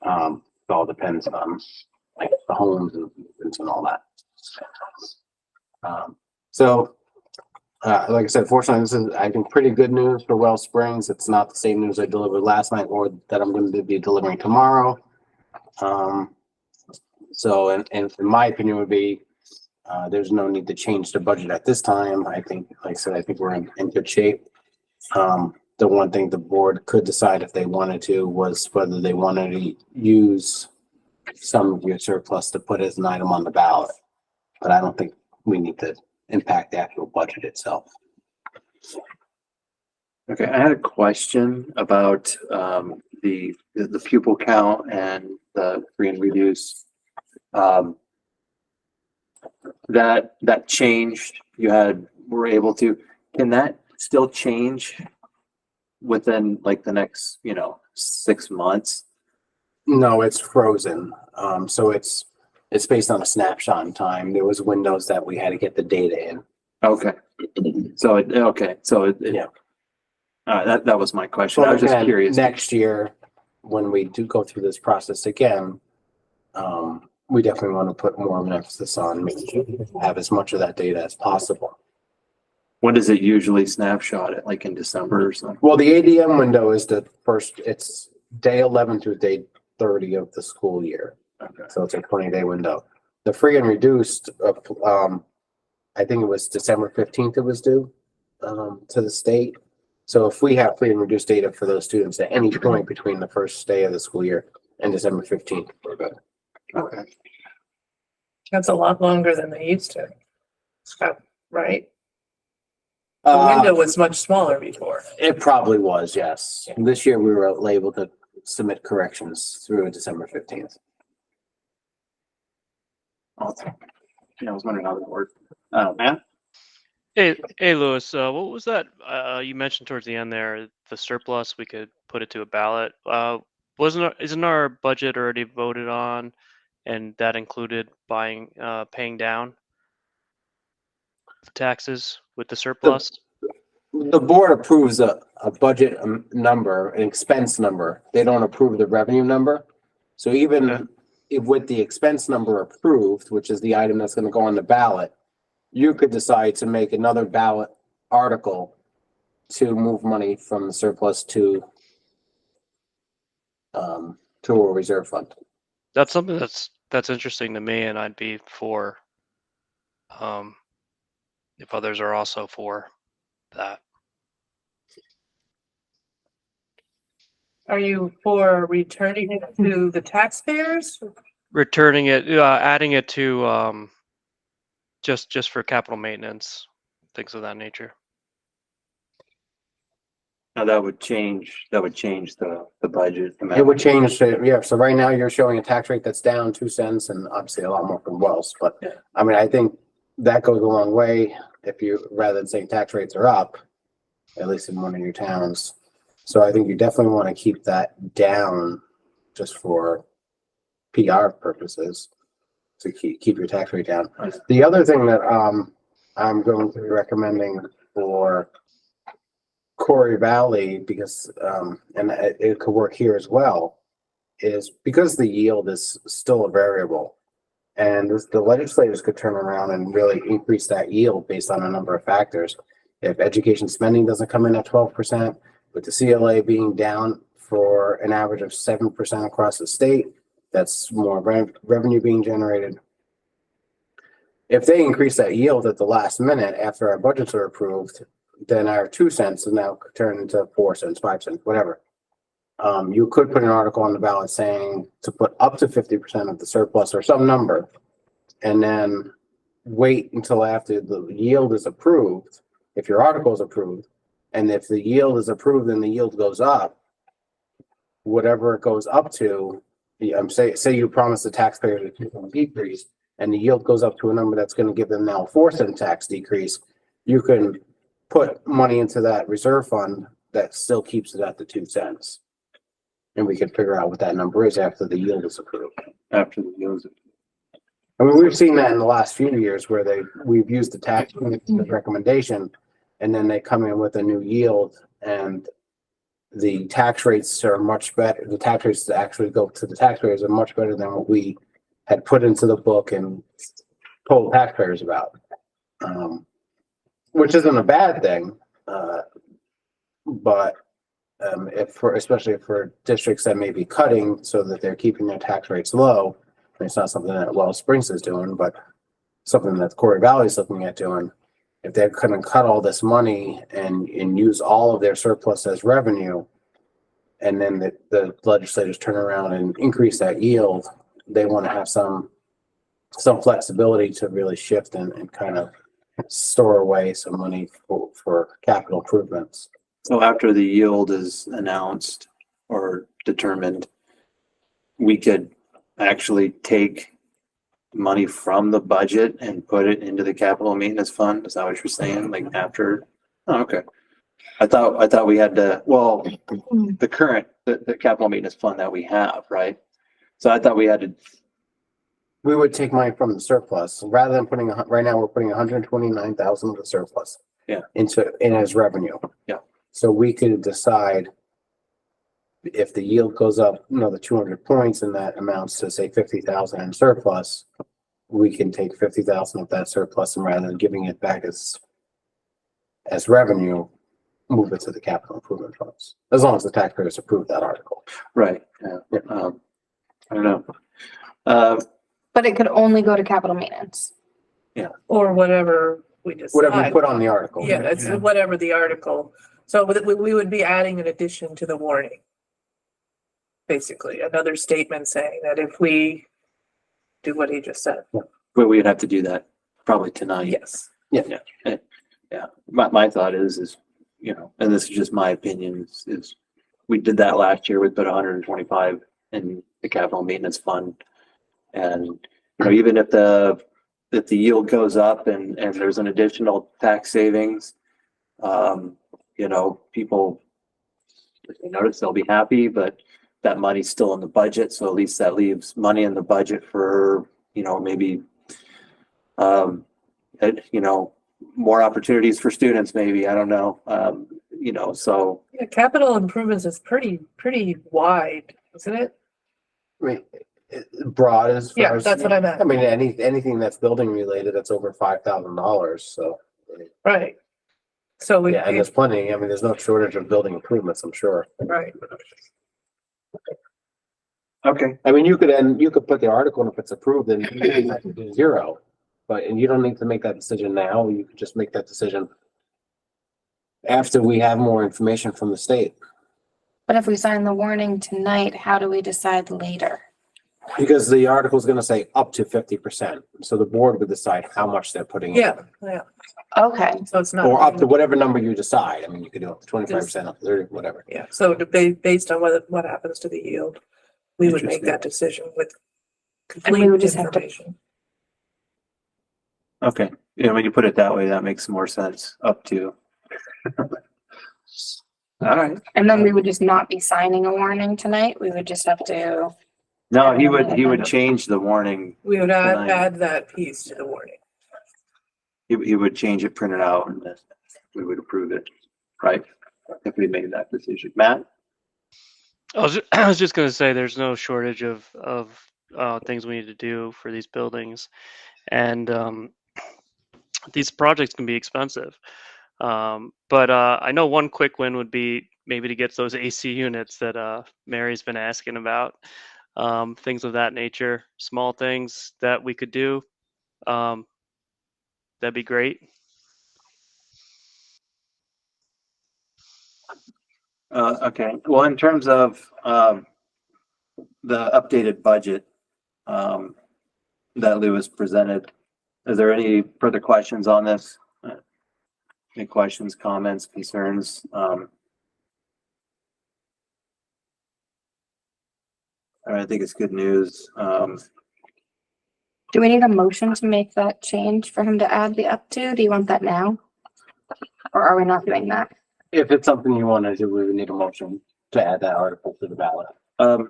It all depends on like the homes and all that. Like I said, fortunately, this is, I think, pretty good news for Wellsprings. It's not the same news I delivered last night or that I'm going to be delivering tomorrow. And in my opinion would be, there's no need to change the budget at this time. I think, like I said, I think we're in good shape. The one thing the board could decide if they wanted to was whether they wanted to use some of your surplus to put as an item on the ballot. But I don't think we need to impact the actual budget itself. Okay, I had a question about the pupil count and the free and reduced. That changed. Were able to. Can that still change within like the next 6 months? No, it's frozen. So it's based on a snapshot in time. There was windows that we had to get the data in. Okay. Yeah. That was my question. I was just curious. Next year, when we do go through this process again, we definitely want to put more of an emphasis on making sure we have as much of that data as possible. When does it usually snapshot it? Like in December or something? Well, the ADM window is it's day 11 through day 30 of the school year. Okay. So it's a 20-day window. The free and reduced, I think it was December 15th it was due to the state. So if we have free and reduced data for those students at any point between the first day of the school year and December 15th, we're good. Okay. That's a lot longer than they used to. Right? The window was much smaller before. It probably was, yes. This year we were able to submit corrections through December 15th. Awesome. I was wondering how that worked. Matt? Hey, Louis, what was that, you mentioned towards the end there, the surplus, we could put it to a ballot. Isn't our budget already voted on and that included paying down the taxes with the surplus? The board approves a budget number, an expense number. They don't approve the revenue number. So even Okay. if with the expense number approved, which is the item that's gonna go on the ballot, you could decide to make another ballot article to move money from the surplus to a reserve fund. That's something that's interesting to me, and I'd be for, if others are also for that. Are you for returning it to the taxpayers? Returning it, adding it to, just for capital maintenance, things of that nature. Now that would change the budget. It would change, so right now you're showing a tax rate that's down 2 cents and obviously a lot more from Wells, but Yeah. I mean, I think that goes a long way if you, rather than saying tax rates are up, at least in one of your towns. So I think you definitely want to keep that down just for PR purposes to keep your tax rate down. The other thing that I'm going to be recommending for Corey Valley, because and it could work here as well, is because the yield is still a variable, and the legislators could turn around and really increase that yield based on a number of factors. If education spending doesn't come in at 12%, with the CLA being down for an average of 7% across the state, that's more revenue being generated. If they increase that yield at the last minute after our budgets are approved, then our 2 cents is now turned into 4 cents, 5 cents, whatever. You could put an article on the ballot saying to put up to 50% of the surplus or some number, and then wait until after the yield is approved, if your article is approved, and if the yield is approved and the yield goes up, whatever it goes up to, say you promise the taxpayers a 2 cent decrease, and the yield goes up to a number that's going to give them now a 4 cent tax decrease, you can put money into that reserve fund that still keeps it at the 2 cents. And we can figure out what that number is after the yield is approved. After the yield. I mean, we've seen that in the last few years where we've used the tax recommendation, and then they come in with a new yield, and the tax rates are much better. The tax rates that actually go to the taxpayers are much better than what we had put into the book and told taxpayers about, which isn't a bad thing. But especially for districts that may be cutting so that they're keeping their tax rates low, and it's not something that Wells Springs is doing, but something that Corey Valley is looking at doing. If they're going to cut all this money and use all of their surplus as revenue, and then the legislators turn around and increase that yield, they want to have some flexibility to really shift and kind of store away some money for capital improvements. So after the yield is announced or determined, we could actually take money from the budget and put it into the capital maintenance fund. Is that what you're saying? Like after? Oh, okay. I thought we had to, well, the current, the capital maintenance fund that we have, right? So I thought we had to. We would take money from the surplus rather than right now we're putting 129,000 of the surplus. Yeah. in as revenue. Yeah. So we could decide if the yield goes up, the 200 points, and that amounts to say 50,000 in surplus, we can take 50,000 of that surplus, and rather than giving it back as revenue, move it to the capital improvement funds, as long as the taxpayers approve that article. Right. Yeah. I don't know. But it could only go to capital maintenance. Or whatever we decide. Whatever we put on the article. Yeah, it's whatever the article. So we would be adding an addition to the warning. Basically, another statement saying that if we do what he just said. But we'd have to do that probably tonight. Yes. Yeah. My thought is, and this is just my opinion, is we did that last year. We put 125 in the capital maintenance fund. And, even if the if the yield goes up and there's an additional tax savings, you know, people, if they notice, they'll be happy, but that money's still in the budget. So at least that leaves money in the budget for, you know, maybe, you know, more opportunities for students, maybe, I don't know. You know, so. Yeah, capital improvements is pretty wide, isn't it? I mean, broad as far Yeah, as. that's what I meant. I mean, anything that's building related, that's over $5,000, so. Right. So we, Yeah, and there's plenty, I mean, there's no shortage of building improvements, I'm sure. right. Okay. I mean, you could put the article, and if it's approved, then you can do zero. And you don't need to make that decision now, you could just make that decision after we have more information from the state. But if we sign the warning tonight, how do we decide later? Because the article is gonna say up to 50%, so the board would decide how much they're putting. in. Yeah. Okay, So it's not. Or up to whatever number you decide, I mean, you could do up to 25%, up to 30, whatever. Yeah, so based on what happens to the yield, we would make that decision with And we complete would just have to- information. Okay. Yeah, when you put it that way, that makes more sense. Up to. All right. and then we would just not be signing a warning tonight. We would just have to, No, he would change the warning. We would Tonight. add that piece to the warning. He would change it, print it out, and then we would approve it, right? If we made that decision. Matt? I was just gonna say there's no shortage of things we need to do for these buildings, and these projects can be expensive. But I know one quick win would be maybe to get those AC units that Mary's been asking about, things of that nature, small things that we could do. That'd be great. Okay. Well, in terms of the updated budget that Lou has presented, is there any further questions on this? Any questions, comments, concerns? I think it's good news. do we need a motion to make that change for him to add the up to? Do you want that now? Or are we not doing that? If it's something you want to do, we would need a motion to add that article to the ballot. And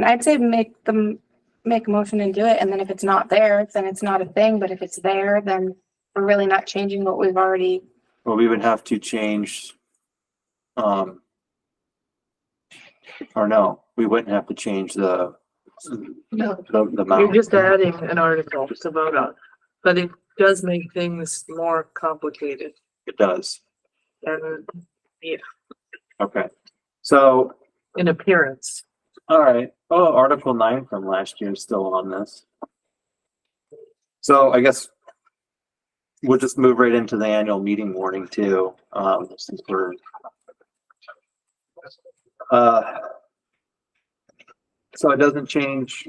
I'd say make a motion and do it, and then if it's not there, then it's not a thing, but if it's there, then we're really not changing what we've already. Well, we would have to change, or no, we wouldn't have to change the No, the you're amount. just adding an article to vote on, but it does make things more complicated It does. and Okay. So, in appearance. all right. Oh, Article 9 from last year is still on this. So I guess we'll just move right into the annual meeting warning too, since we're so it doesn't change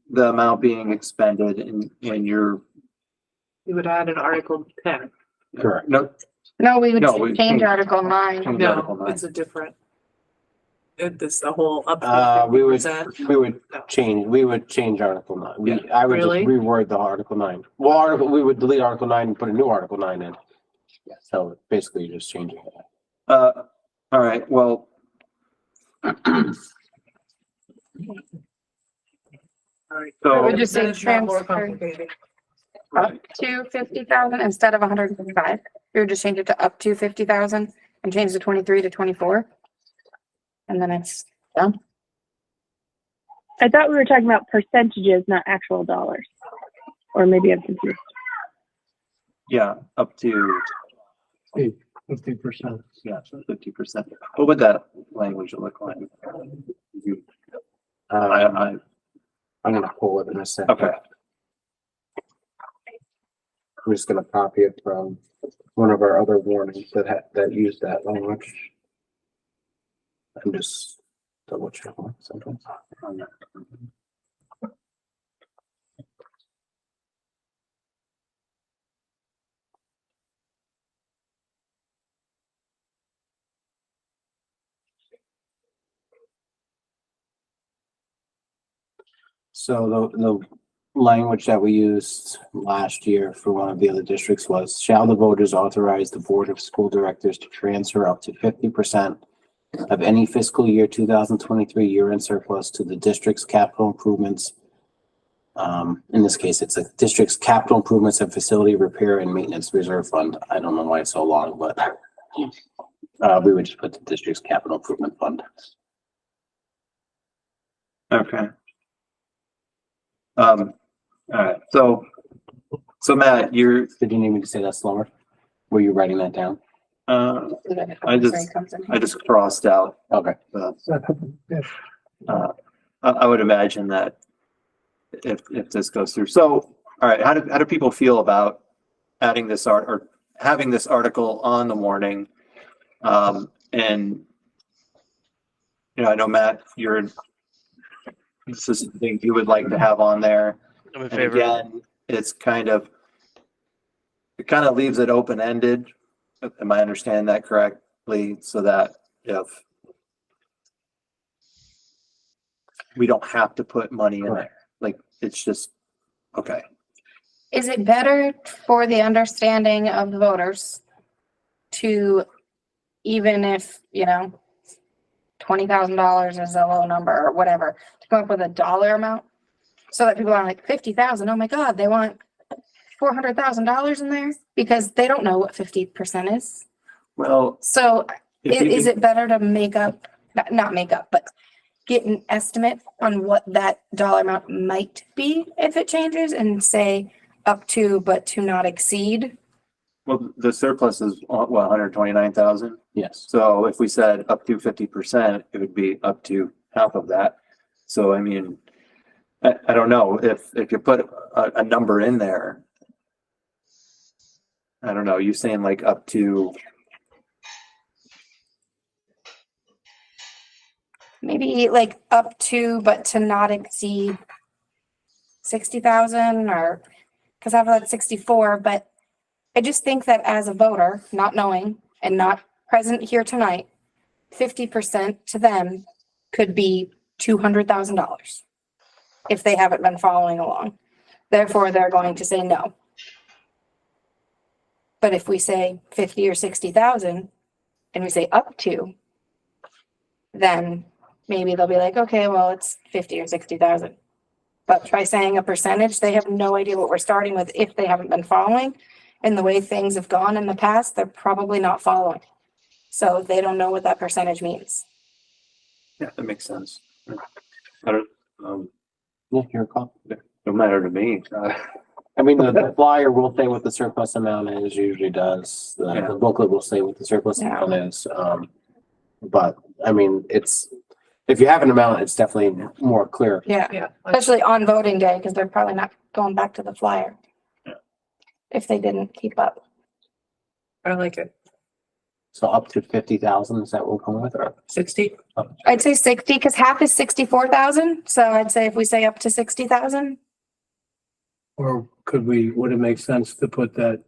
the amount being expended in your, You would add an Article 10. Correct. no, No, we would No, we change changed- Article 9. change Article No, 9. it's a different. This, the whole up to We would 50%. we would change Article 9. I would just Really? reword the Article 9. Well, we would delete Article 9 and put a new Article 9 in. So basically you're just changing it. all right, well. All right. So- I would just say Then it's not more transfer complicated. up to 50,000 instead of 105. We would just change it to up to 50,000 and change the 23 to 24. And then it's done. I thought we were talking about percentages, not actual dollars. Or maybe I'm confused. Yeah, up to, 50%. yeah, 50%. What would that language look like? You- I- I'm gonna pull it in a second. Okay, I'm just gonna copy it from one of our other warnings that used that language. I'm just double checking something. on that. So the language that we used last year for one of the other districts was, shall the voters authorize the Board of School Directors to transfer up to 50% of any fiscal year 2023 year-end surplus to the district's capital improvements. In this case, it's a district's capital improvements and facility repair and maintenance reserve fund. I don't know why it's so long, but we would just put the district's capital improvement fund. Okay. All right, so Matt, Did you need me to say that slower? Were you writing that down? I just crossed out. Okay. I would imagine that if this goes through. So, all right, how do people feel about adding this or having this article on the warning? And I know Matt, this is something you would like to have on there. I'm in And favor. again, it kind of leaves it open-ended. Am I understanding that correctly? So that if we don't have to put money in there, like it's just, okay. Is it better for the understanding of the voters to, even if, $20,000 is a low number or whatever, to come up with a dollar amount so that people aren't like 50,000. Oh my God, they want $400,000 in there because they don't know what 50% is. Well, So if you is can- it better to not make up, but get an estimate on what that dollar amount might be if it changes and say up to, but to not exceed? Well, the surplus is what, 129,000? Yes. So if we said up to 50%, it would be up to half of that. So I mean, I don't know if you put a number in there. I don't know, you saying like up to, Maybe like up to, but to not exceed 60,000 or, because I've had 64, but I just think that as a voter, not knowing and not present here tonight, 50% to them could be $200,000 if they haven't been following along. Therefore, they're going to say no. But if we say 50 or 60,000 and we say up to, then maybe they'll be like, okay, well, it's 50 or 60,000. But by saying a percentage, they have no idea what we're starting with if they haven't been following. And the way things have gone in the past, they're probably not following. So they don't know what that percentage means. yeah, that makes sense. I don't, Yeah, your call. no matter to me. I mean, the flyer will say what the surplus amount is, usually does. Yeah. The booklet will say what the surplus Yeah. amount is. But I mean, if you have an amount, it's definitely more clear. Yeah, Yeah. especially on voting day, because they're probably not going back to the flyer. Yeah. If they didn't keep up. I like it. So up to 50,000, is that what we're going with? Or 60. I'd say 60, because half is 64,000. So I'd say if we say up to 60,000. Or would it make sense to put that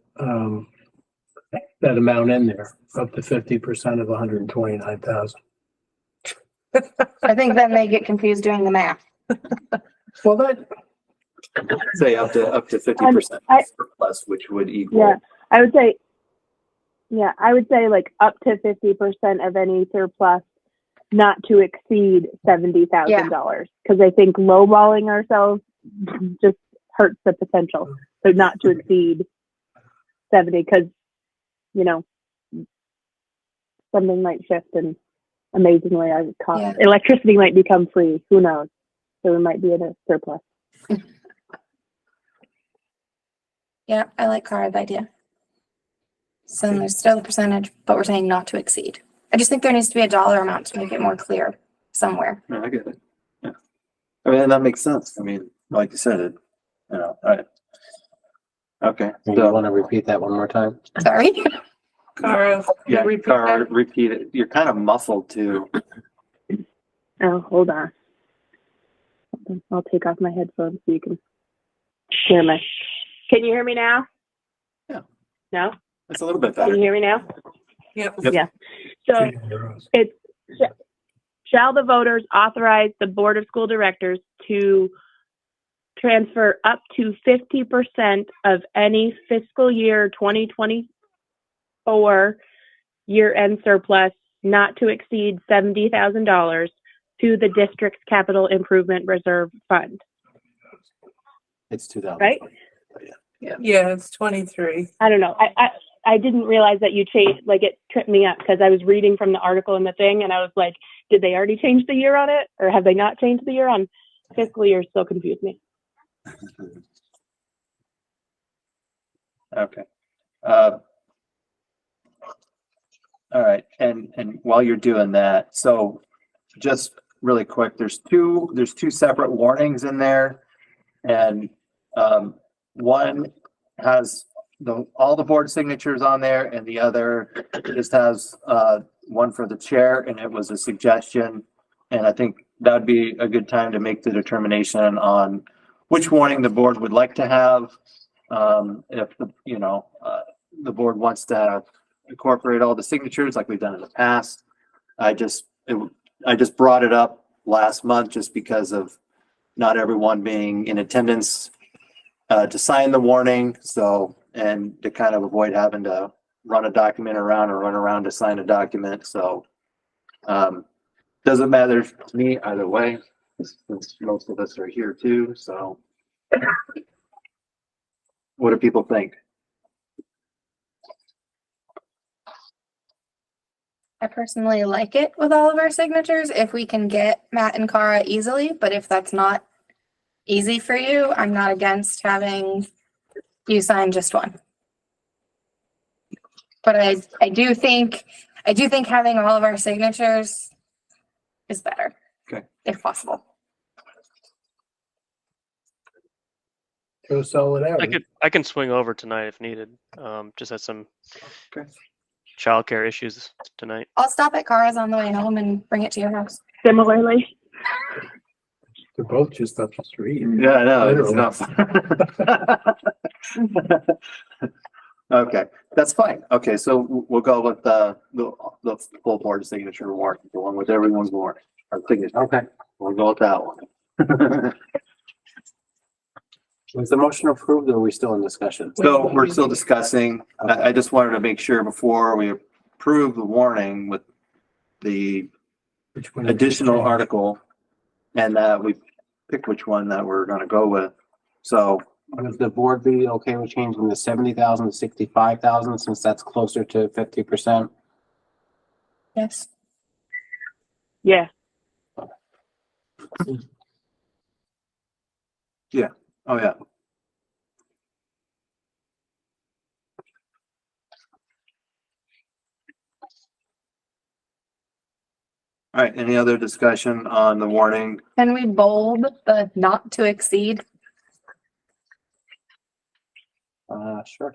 amount in there, up to 50% of 129,000? I think then they get confused doing the math. Well, that, Say up to 50% I- surplus, which would equal. Yeah, I would say like up to 50% of any surplus not to exceed $70,000. Because I think lowballing ourselves just hurts the potential. So not to exceed 70, because something might shift and amazingly Yeah. electricity might become free. Who knows? So we might be in a surplus. Yeah, I like Cara's idea. So then there's still the percentage, but we're saying not to exceed. I just think there needs to be a dollar amount to make it more clear somewhere. No, I get it. Yeah. I mean, that makes sense. I mean, like you said, okay. you So, want to repeat that one more time? Sorry. Cara, yeah, repeat Cara, that? repeat it. You're kind of muffled too. Oh, hold on. I'll take off my headphones so you can hear me. Can you hear me now? Yeah. No? It's a little bit Can you better. hear me now? Yep. Yep. Yeah. So it's, shall the voters authorize the Board of School Directors to transfer up to 50% of any fiscal year 2024 year-end surplus not to exceed $70,000 to the district's capital improvement reserve fund. It's 2000. Right? Yeah, it's 23. I don't know. I didn't realize that you changed, like it tripped me up because I was reading from the article in the thing and I was like, did they already change the year on it? Or have they not changed the year on fiscal year? Still confused me. Okay. All right, and while you're doing that, so just really quick, there's two separate warnings in there. And one has all the board signatures on there, and the other just has one for the chair, and it was a suggestion. And I think that'd be a good time to make the determination on which warning the board would like to have. If the board wants to incorporate all the signatures like we've done in the past. I just brought it up last month just because of not everyone being in attendance to sign the warning. So, and to kind of avoid having to run a document around or run around to sign a document. So, doesn't matter to me either way, since most of us are here too. So, what do people think? I personally like it with all of our signatures if we can get Matt and Cara easily, but if that's not easy for you, I'm not against having you sign just one. But I do think having all of our signatures is better. Okay. If possible. Show solidarity. I can swing over tonight if needed. Just had some Okay. childcare issues tonight. I'll stop at Cara's on the way home and bring it to your house. Similarly, They're both just up the street. Yeah, I know. It's not. Okay, that's fine. Okay, so we'll go with the full board signature warrant, the one with everyone's warrant, our signature. Okay, we'll go with that one. Was the motion approved or are we still in discussion? So we're still discussing. I just wanted to make sure before we approve the warning with the Which one? additional article and that we pick which one that we're gonna go with. So Would the board be okay with changing the 70,000 to 65,000 since that's closer to 50%? Yes. yeah. oh yeah. All right, any other discussion on the warning? Can we bold the not to exceed? Sure.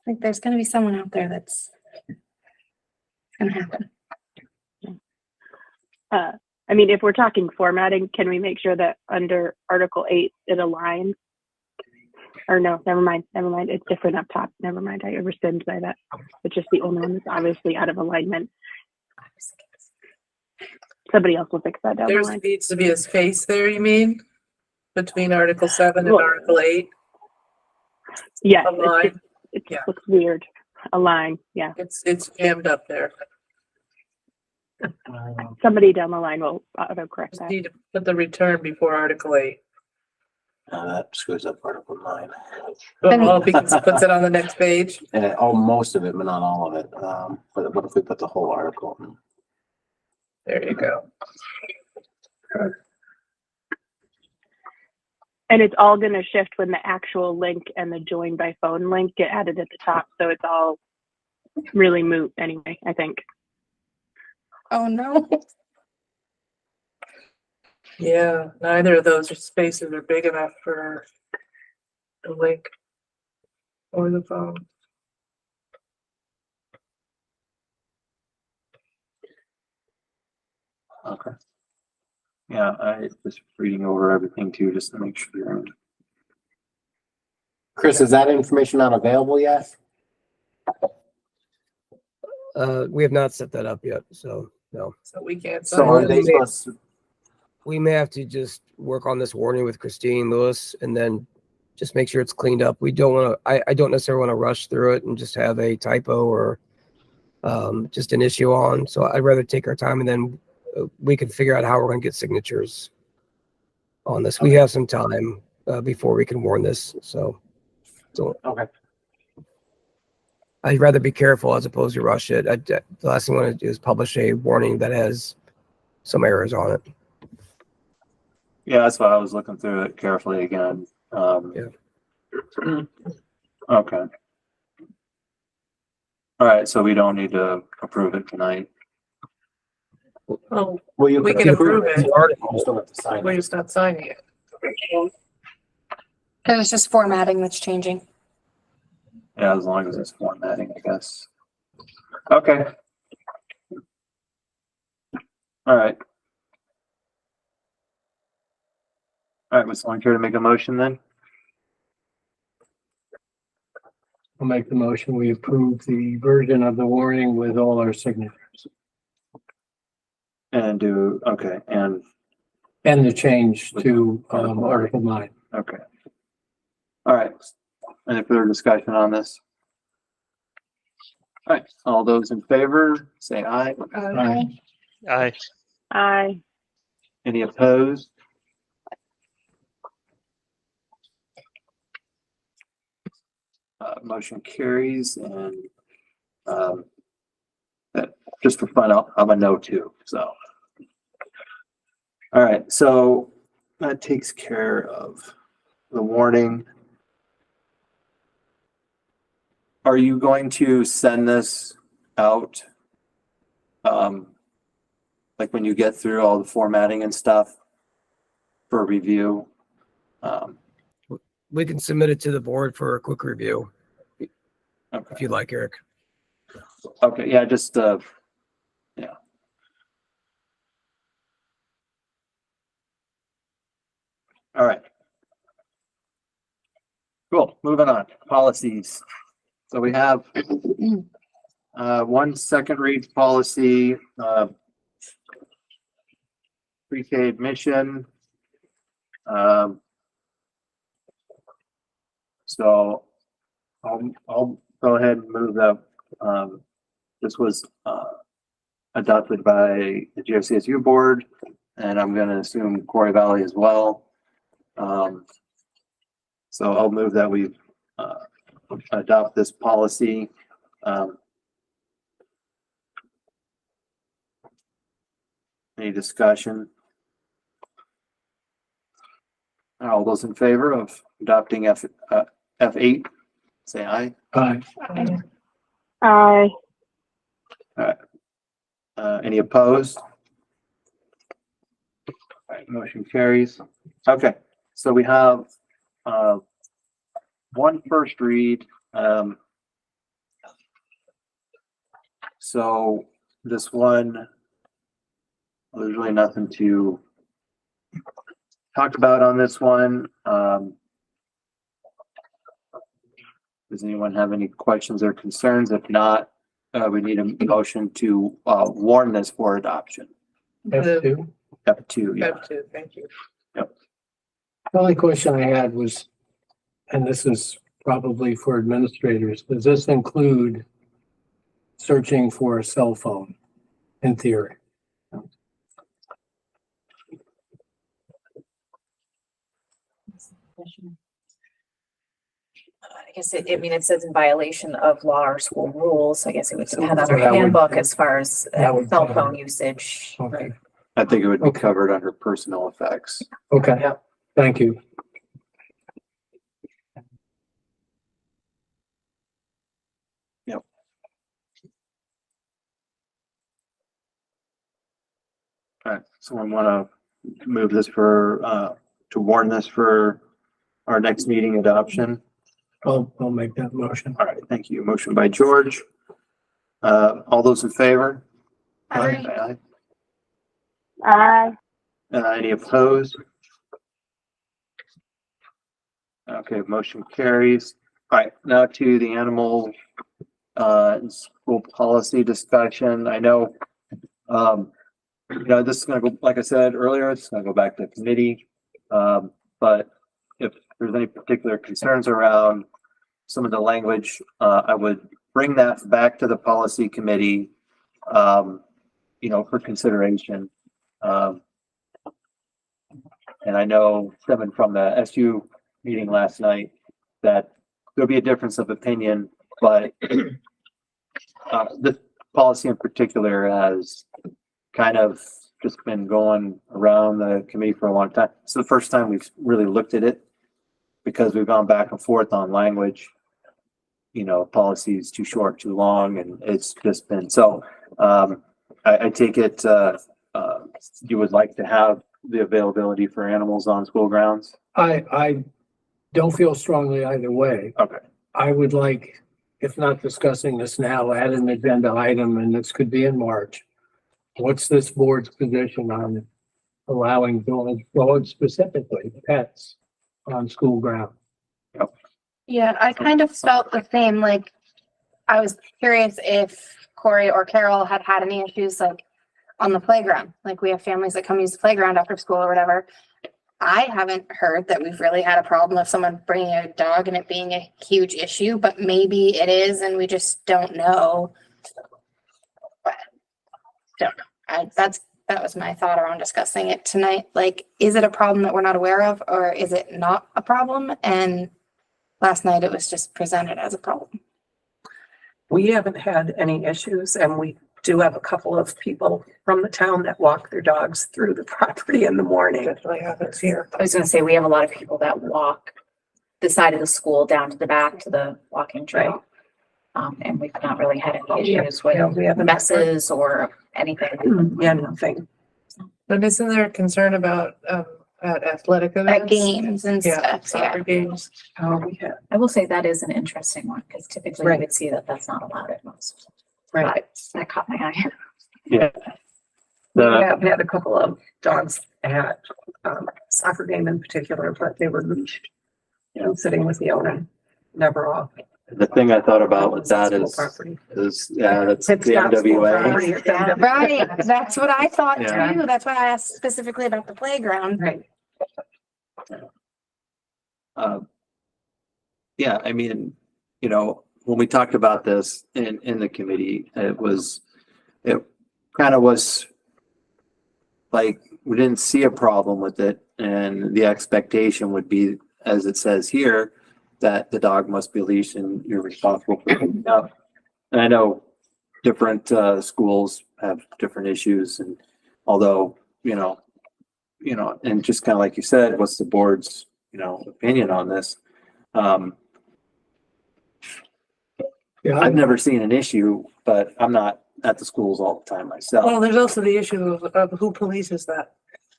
Like there's gonna be someone out there that's gonna happen. I mean, if we're talking formatting, can we make sure that under Article 8 it aligns? Or no, never mind. It's different up top. Never mind. I rescind by that. It's just the only one that's obviously out of alignment. Somebody else will fix that down the There line. needs to be a space there, you mean? Between Article 7 and Well, Article 8? Yes, A line? it Yeah. just looks weird. A line, yeah. It's jammed up there. Somebody down the line will autocorrect Just that. need to put the return before Article 8. That screws up Article 9. Well, because it puts it on the next page. Most of it, but not all of it. But what if we put the whole article? There you go. And it's all going to shift when the actual link and the join by phone link get added at the top. So it's all really moot anyway, I think. Oh no. Yeah, neither of those spaces are big enough for the link or the phone. Okay. Yeah, I was reading over everything too, just to make sure. Chris, is that information not available yet? We have not set that up yet, so no. So we can't. So are they supposed we may have to just work on this warning with Christine Lewis and then just make sure it's cleaned up. We don't want to, I don't necessarily want to rush through it and just have a typo or just an issue on. So I'd rather take our time and then we can figure out how we're going to get signatures on this. We have some time before we can warn this. So Okay. I'd rather be careful as opposed to rush it. The last thing I want to do is publish a warning that has some errors on it. Yeah, that's why I was looking through it carefully again. Yeah. Okay. All right, so we don't need to approve it tonight. Oh, Well, you We could can approve it. the article, you just don't have to sign we're it. just not signing it. Because it's just formatting that's changing. Yeah, as long as it's formatting, I guess. Okay. All right. All right, would someone care to make a motion then? I'll make the motion. We approve the version of the warning with all our signatures And do, okay, and, and the change to Article 9. okay. All right, any further discussion on this? All right, all those in favor, say aye. Aye. Aye. Aye. Any opposed? Motion carries and, that, just for fun, I'm a no too, so. All right, so that takes care of the warning. Are you going to send this out? Like when you get through all the formatting and stuff for review? We can submit it to the board for a quick review if Okay, you'd like, Eric. okay, yeah, just, yeah. All right. Cool, moving on, policies. So we have one second read policy, pre-K admission. So I'll go ahead and move that. This was adopted by the GRCSU board, and I'm going to assume Corey Valley as well. So I'll move that we adopt this policy. Any discussion? All those in favor of adopting F8, say aye. Aye. Aye. Any opposed? All right, motion carries. Okay, so we have one first read. So this one, well, there's really nothing to talk about on this one. Does anyone have any questions or concerns? If not, we need a motion to warn this for adoption. F2. F2, yeah. F2, thank you. The only question I had was, and this is probably for administrators, does this include searching for a cell phone in theory? I guess I mean, it says in violation of law or school rules. I guess it would depend on So our that would- handbook as far as that would cell cover phone it. usage. Okay. I think it would be Okay. covered under personal effects. Okay. Yeah. Thank you. All right, someone want to move this for, to warn this for our next meeting adoption? I'll make that motion. All right, thank you. Motion by George. All those in favor? Aye. Aye. Any opposed? Okay, motion carries. All right, now to the animal school policy discussion. I know you know, this is gonna go, like I said earlier, it's gonna go back to committee. But if there's any particular concerns around some of the language, I would bring that back to the policy committee, you know, for consideration. And I know stemming from the SU meeting last night that there'll be a difference of opinion, but this policy in particular has kind of just been going around the committee for a long time. It's the first time we've really looked at it because we've gone back and forth on language. You know, policy is too short, too long, and it's just been so. I take it you would like to have the availability for animals on school grounds. I don't feel strongly either way. Okay. I would like, if not discussing this now, add an agenda item, and this could be in March. What's this board's position on allowing dogs specifically, pets, on school ground? Yeah, I kind of felt the same, like, I was curious if Corey or Carol had had any issues, like, on the playground. Like, we have families that come use the playground after school or whatever. I haven't heard that we've really had a problem of someone bringing a dog and it being a huge issue, but maybe it is, and we just don't know. But don't know. That was my thought around discussing it tonight. Like, is it a problem that we're not aware of, or is it not a problem? And last night it was just presented as a problem. We haven't had any issues, and we do have a couple of people from the town that walk their dogs through the property in the morning. That really happens here. I was gonna say, we have a lot of people that walk the side of the school down to the back to the walking trail. And we've not really had any issues with we haven't- messes or anything. Yeah, nothing. But isn't there a concern about, at athletic events? At games and Yeah, stuff, soccer yeah. games. We have, I will say that is an interesting one, because typically you Right. would see that that's not allowed at most. right. But that caught my eye. Yeah. We have had a couple of dogs at, soccer game in particular, but they were leashed. You know, sitting with the owner, never off. The thing I thought about with that School is property. yeah, that's the It's not school MWA. property, it's MWA. Right, that's what I thought Yeah. too. That's why I asked specifically about the playground. Right. Yeah, I mean, you know, when we talked about this in the committee, it kind of was like, we didn't see a problem with it, and the expectation would be, as it says here, that the dog must be leashed and you're responsible for picking it up. And I know different schools have different issues, and although, you know, and just kind of like you said, what's the board's, opinion on this? Yeah, I've never seen an issue, but I'm not at the schools all the time myself. Well, there's also the issue of who polices that.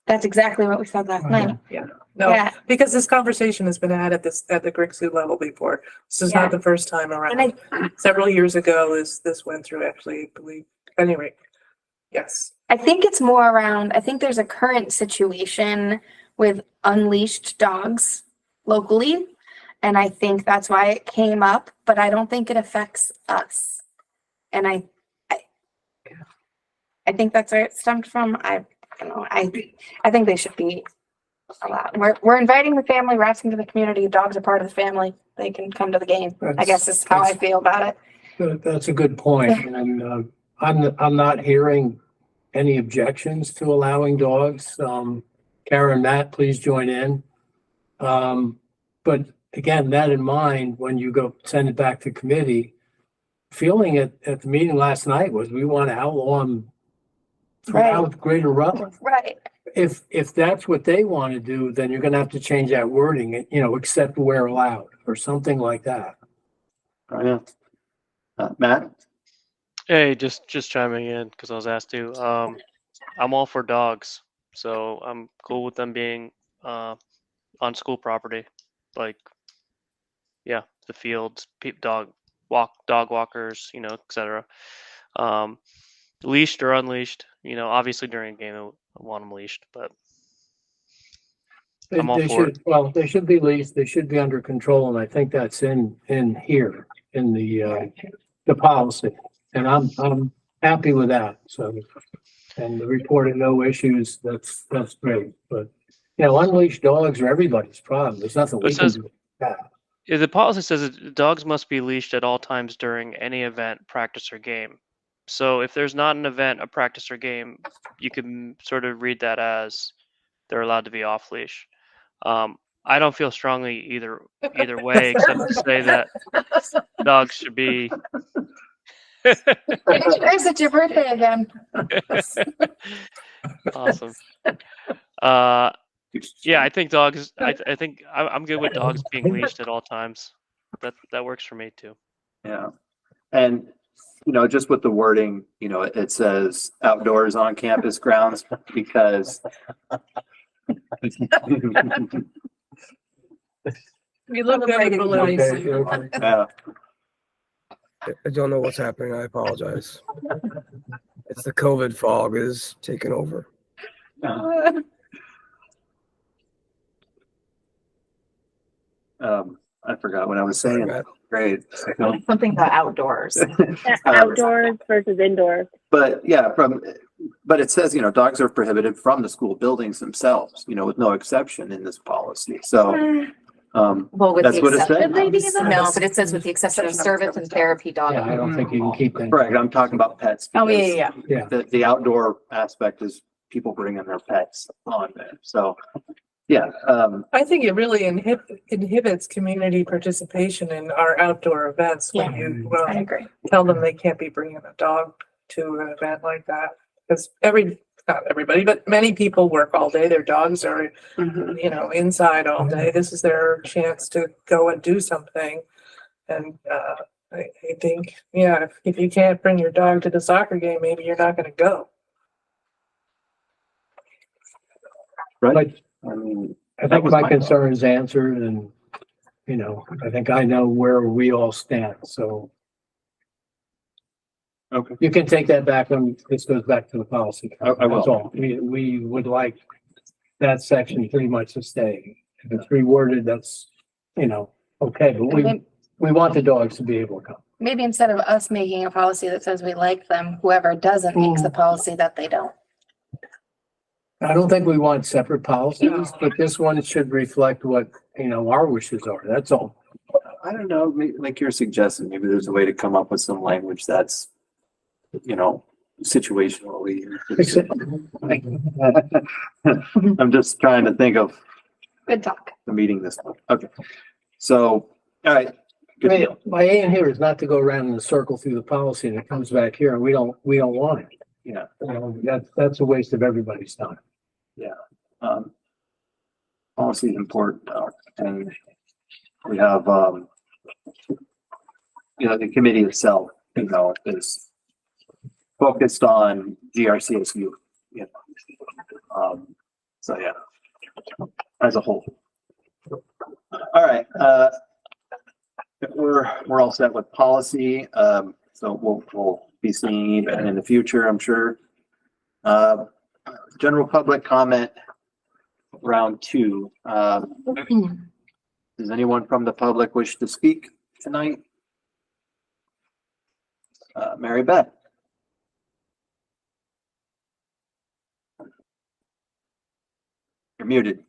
That's exactly what we said last night. No, Yeah. because this conversation has been had at the Grixu level before. This is not the first time And around. Several years ago, this went through, actually, I believe. Anyway, yes. I think it's more around, I think there's a current situation with unleashed dogs locally. And I think that's why it came up, but I don't think it affects us. And I think that's where it stemmed from. I don't know. I think they should be allowed. We're inviting the family, we're asking to the community. Dogs are part of the family. They can come to the game. I guess is how I feel about it. that's a good point, and I'm not hearing any objections to allowing dogs. Karen, Matt, please join in. But again, that in mind, when you go send it back to committee, feeling at the meeting last night was we want to outlaw them throughout Greater Rutland. Right. If that's what they want to do, then you're going to have to change that wording, except where allowed or something like that. Yeah. Matt? Hey, just chiming in because I was asked to. I'm all for dogs, so I'm cool with them being on school property, like the fields, dog walkers, etc. Leashed or unleashed, obviously during a game I want them leashed, but I'm all for it. They should be leased. They should be under control, and I think that's in here in the policy, and I'm happy with that. So, and the reported no issues, that's great. But, you know, unleashed dogs are everybody's problem. There's nothing we It can says- do with that. Yeah, the policy says that dogs must be leashed at all times during any event, practice, or game. So if there's not an event, a practice, or game, you can sort of read that as they're allowed to be off leash. I don't feel strongly either way, except to say that dogs should be. It's such your birthday again. Awesome. Yeah, I think dogs. I think I'm good with dogs being leashed at all times. That works for me too. Yeah. And, you know, just with the wording, you know, it says outdoors on campus grounds because We look good for Okay, Lucy. okay. yeah. I don't know what's happening. I apologize. It's the COVID fog is taking over. I forgot what I was saying. Great. Something about outdoors. Outdoors versus indoors. But yeah, but it says, you know, dogs are prohibited from the school buildings themselves, you know, with no exception in this policy. So, Well, with that's the what it said. exception, no, but it says with the exception of service and therapy dog. Yeah, I don't think you can keep that. Correct. I'm talking about pets. Oh, yeah, because yeah, yeah. The outdoor aspect is people bringing their pets on there. So, yeah, I think it really inhibits community participation in our outdoor events when you I agree. tell them they can't be bringing a dog to an event like that. Because not everybody, but many people work all day. Their dogs are, you know, inside all day. This is their chance to go and do something. And I think, yeah, if you can't bring your dog to the soccer game, maybe you're not going to go. right. I mean, I that think was my my concern is answered and, you know, I think I know where we all stand, so. Okay. You can take that back when this goes back to the policy. I will. That's all. We would like that section pretty much to stay. If it's reworded, that's, you know, okay, but we want the dogs to be able to come. Maybe instead of us making a policy that says we like them, whoever doesn't makes a policy that they don't. I don't think we want separate policies, but this one should reflect what, you know, our wishes are. That's all. I don't know, like you're suggesting, maybe there's a way to come up with some language that's, you know, situationally. I'm just trying to think of Good talk. the meeting this month. Okay. So, all right. Good deal. My aim here is not to go around in a circle through the policy and it comes back here and we don't want it. Yeah. You know, that's a waste of everybody's time. Policy is important though. And we have, you know, the committee itself, you know, is focused on GRCSU, you know. So yeah, as a whole. All right, we're all set with policy. So we'll be seeing you in the future, I'm sure. General public comment, round 2. Does anyone from the public wish to speak tonight? Mary Beth. You're muted.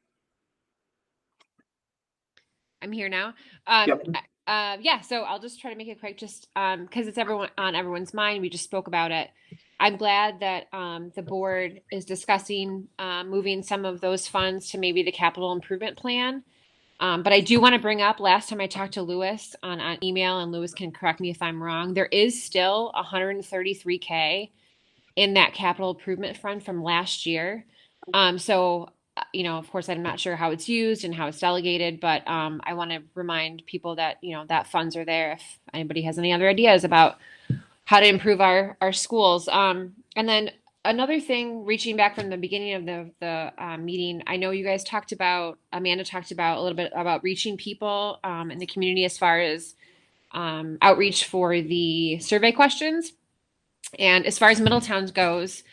I'm here now. Yep. Yeah, so I'll just try to make it quick, just because it's on everyone's mind. We just spoke about it. I'm glad that the board is discussing moving some of those funds to maybe the capital improvement plan. But I do want to bring up, last time I talked to Lewis on email, and Lewis can correct me if I'm wrong, there is still $133K in that capital improvement fund from last year. So, you know, of course, I'm not sure how it's used and how it's delegated, but I want to remind people that, you know, that funds are there if anybody has any other ideas about how to improve our schools. And then another thing, reaching back from the beginning of the meeting, I know you guys talked about, Amanda talked about a little bit about reaching people in the community as far as outreach for the survey questions. And as far as Middletown goes,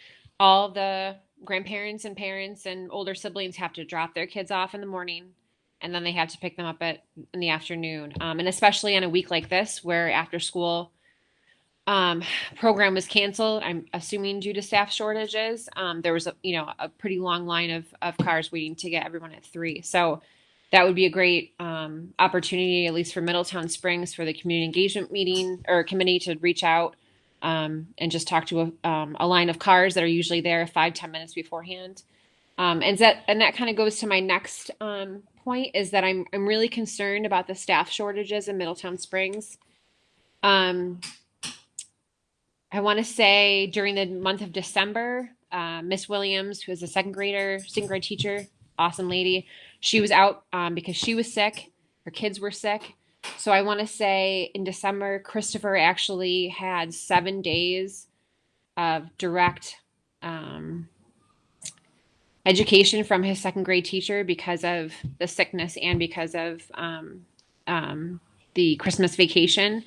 all the grandparents and parents and older siblings have to drop their kids off in the morning, and then they have to pick them up in the afternoon. And especially on a week like this, where after school program was canceled. I'm assuming due to staff shortages. There was a pretty long line of cars waiting to get everyone at 3. So that would be a great opportunity, at least for Middletown Springs, for the community engagement meeting or committee to reach out and just talk to a line of cars that are usually there 5-10 minutes beforehand. And that kind of goes to my next point, is that I'm really concerned about the staff shortages in Middletown Springs. I want to say during the month of December, Miss Williams, who is a second grade teacher, awesome lady, she was out because she was sick. Her kids were sick. So I want to say in December, Christopher actually had 7 days of direct education from his second grade teacher because of the sickness and because of the Christmas vacation.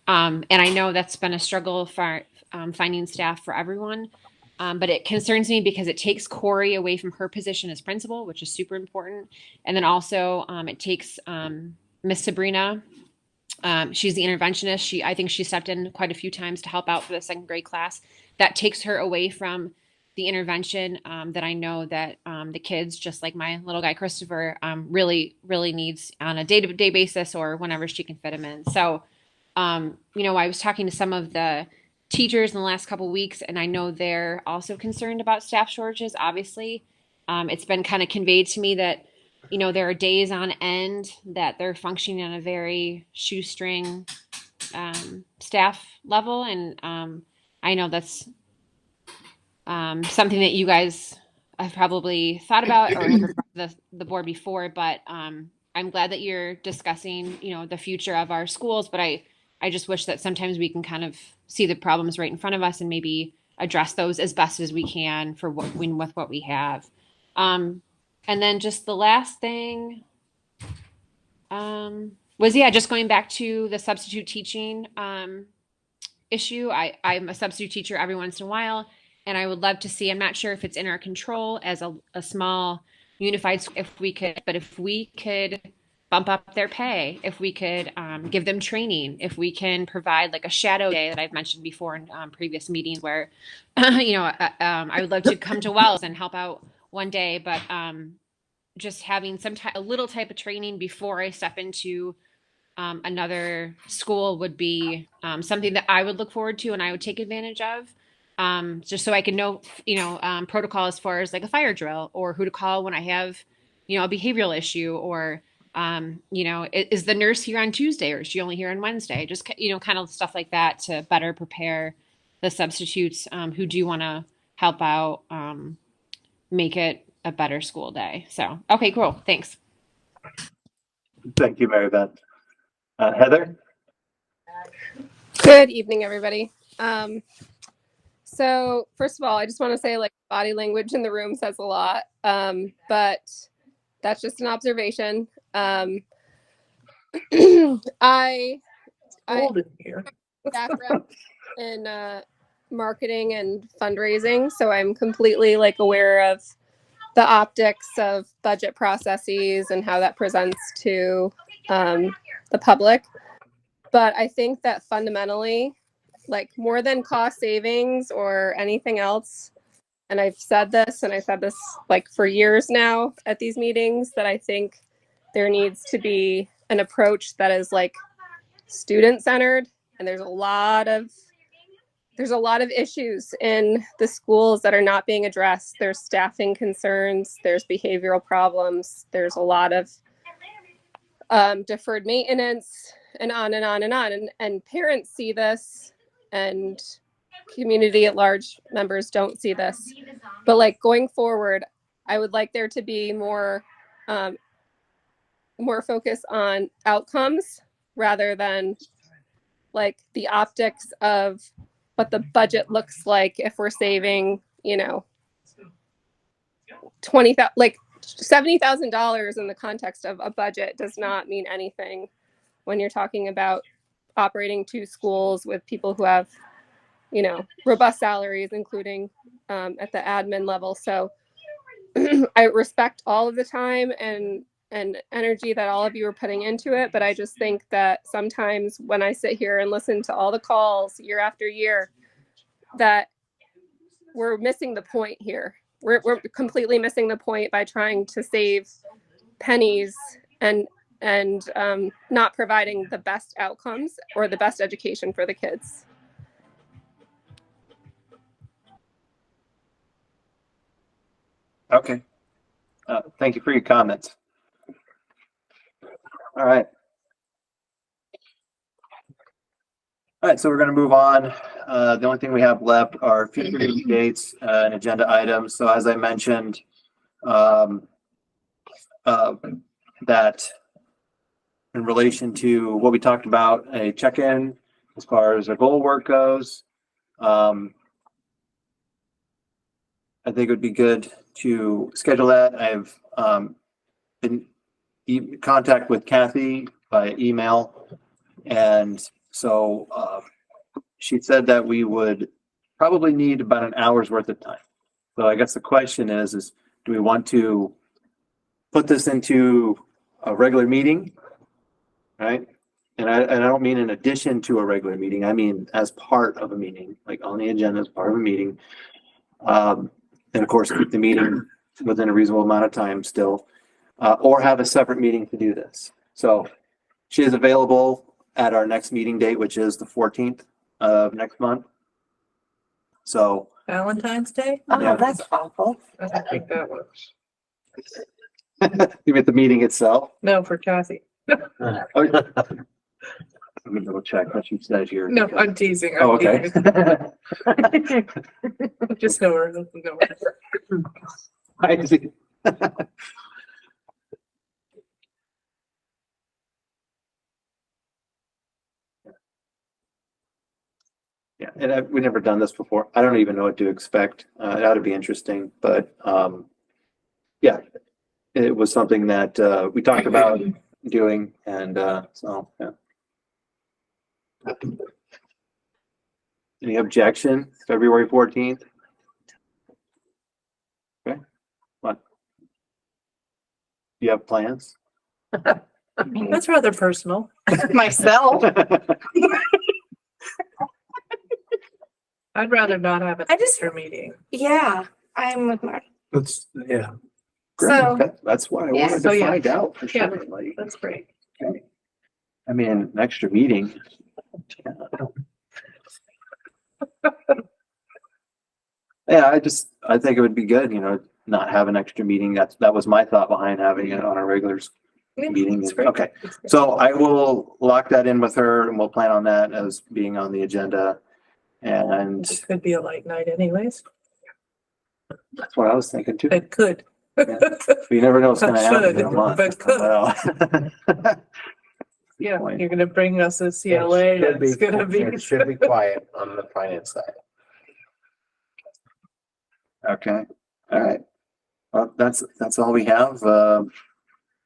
And I know that's been a struggle for finding staff for everyone. But it concerns me because it takes Corey away from her position as principal, which is super important. And then also it takes Miss Sabrina. She's the interventionist. I think she stepped in quite a few times to help out for the second grade class. That takes her away from the intervention that I know that the kids, just like my little guy Christopher, really, really needs on a day-to-day basis or whenever she can fit him in. So, I was talking to some of the teachers in the last couple of weeks, and I know they're also concerned about staff shortages. Obviously, it's been kind of conveyed to me that, there are days on end that they're functioning on a very shoestring staff level. And I know that's something that you guys have probably thought about or heard from the board before, but I'm glad that you're discussing, the future of our schools, but I just wish that sometimes we can kind of see the problems right in front of us and maybe address those as best as we can with what we have. And then just the last thing was, just going back to the substitute teaching issue. I'm a substitute teacher every once in a while, and I would love to see, I'm not sure if it's in our control as a small unified, if we could bump up their pay, if we could give them training, if we can provide like a shadow day that I've mentioned before in previous meetings where, I would love to come to Wells and help out one day, but just having a little type of training before I step into another school would be something that I would look forward to and I would take advantage of. Just so I can know, protocol as far as like a fire drill or who to call when I have, a behavioral issue or, is the nurse here on Tuesday or is she only here on Wednesday? Just, kind of stuff like that to better prepare the substitutes who do want to help out, make it a better school day. So, okay, cool. Thanks. Thank you, Mary Beth. Heather? Good evening, everybody. So first of all, I just want to say like body language in the room says a lot, but that's just an observation. I Hold it here. background in marketing and fundraising, so I'm completely like aware of the optics of budget processes and how that presents to the public. But I think that fundamentally, like more than cost savings or anything else, and I've said this like for years now at these meetings, that I think there needs to be an approach that is like student centered. And there's a lot of issues in the schools that are not being addressed. There's staffing concerns, there's behavioral problems, there's a lot of deferred maintenance and on and on and on. And parents see this and community at large members don't see this. But like going forward, I would like there to be more focus on outcomes rather than like the optics of what the budget looks like if we're saving, $70,000 in the context of a budget does not mean anything when you're talking about operating 2 schools with people who have, robust salaries, including at the admin level. So I respect all of the time and and energy that all of you are putting into it. But I just think that sometimes when I sit here and listen to all the calls year after year, that we're missing the point here. We're completely missing the point by trying to save pennies and not providing the best outcomes or the best education for the kids. Okay. Thank you for your comments. All right. All right, so we're going to move on. The only thing we have left are future meeting dates and agenda items. So as I mentioned, that in relation to what we talked about, a check-in as far as our goal work goes, I think it would be good to schedule that. I've been in contact with Kathy by email, and so she said that we would probably need about an hour's worth of time. So I guess the question is do we want to put this into a regular meeting, right? And I don't mean in addition to a regular meeting. I mean as part of a meeting, like on the agenda as part of a meeting. And of course, keep the meeting within a reasonable amount of time still, or have a separate meeting to do this. So she is available at our next meeting date, which is the 14th of next month. So Valentine's Day? Oh, Yeah. that's awful. I don't think that works. you mean the meeting itself? No, for Kathy. Oh, yeah. Let me double check what she says here. No, I'm teasing. Oh, okay. Just know her. Know her. I see. Yeah, and we've never done this before. I don't even know what to expect. It ought to be interesting, but yeah, it was something that we talked about doing, and so yeah. Any objection? February 14th? Okay. What? Do you have plans? That's rather personal. Myself. I'd rather not have an I just- extra meeting. Yeah, I'm with Marty. That's, yeah. Great. So- That's what I Yeah. wanted So, to yeah. find out for Yeah. sure. Like, That's great. okay. I mean, an extra meeting. Yeah, I think it would be good, not have an extra meeting. That was my thought behind having it on a regular Yeah, meeting. that's great. Okay, That's great. so I will lock that in with her and we'll plan on that as being on the agenda. And It could be a light night anyways. that's what I was thinking too. It could. You never know what's gonna happen in a Should, month. but could. Well, Yeah, point. you're gonna bring us a CLA. It's gonna be. It should be quiet on the finance side. Okay, all right. Well, that's all we have.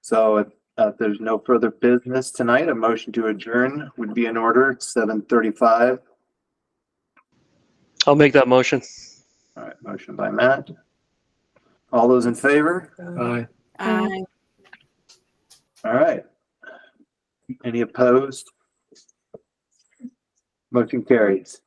So if there's no further business tonight, a motion to adjourn would be in order. It's 7:35. I'll make that motion. All right, motion by Matt. All those in favor? Aye. All right. Any opposed? Motion carries.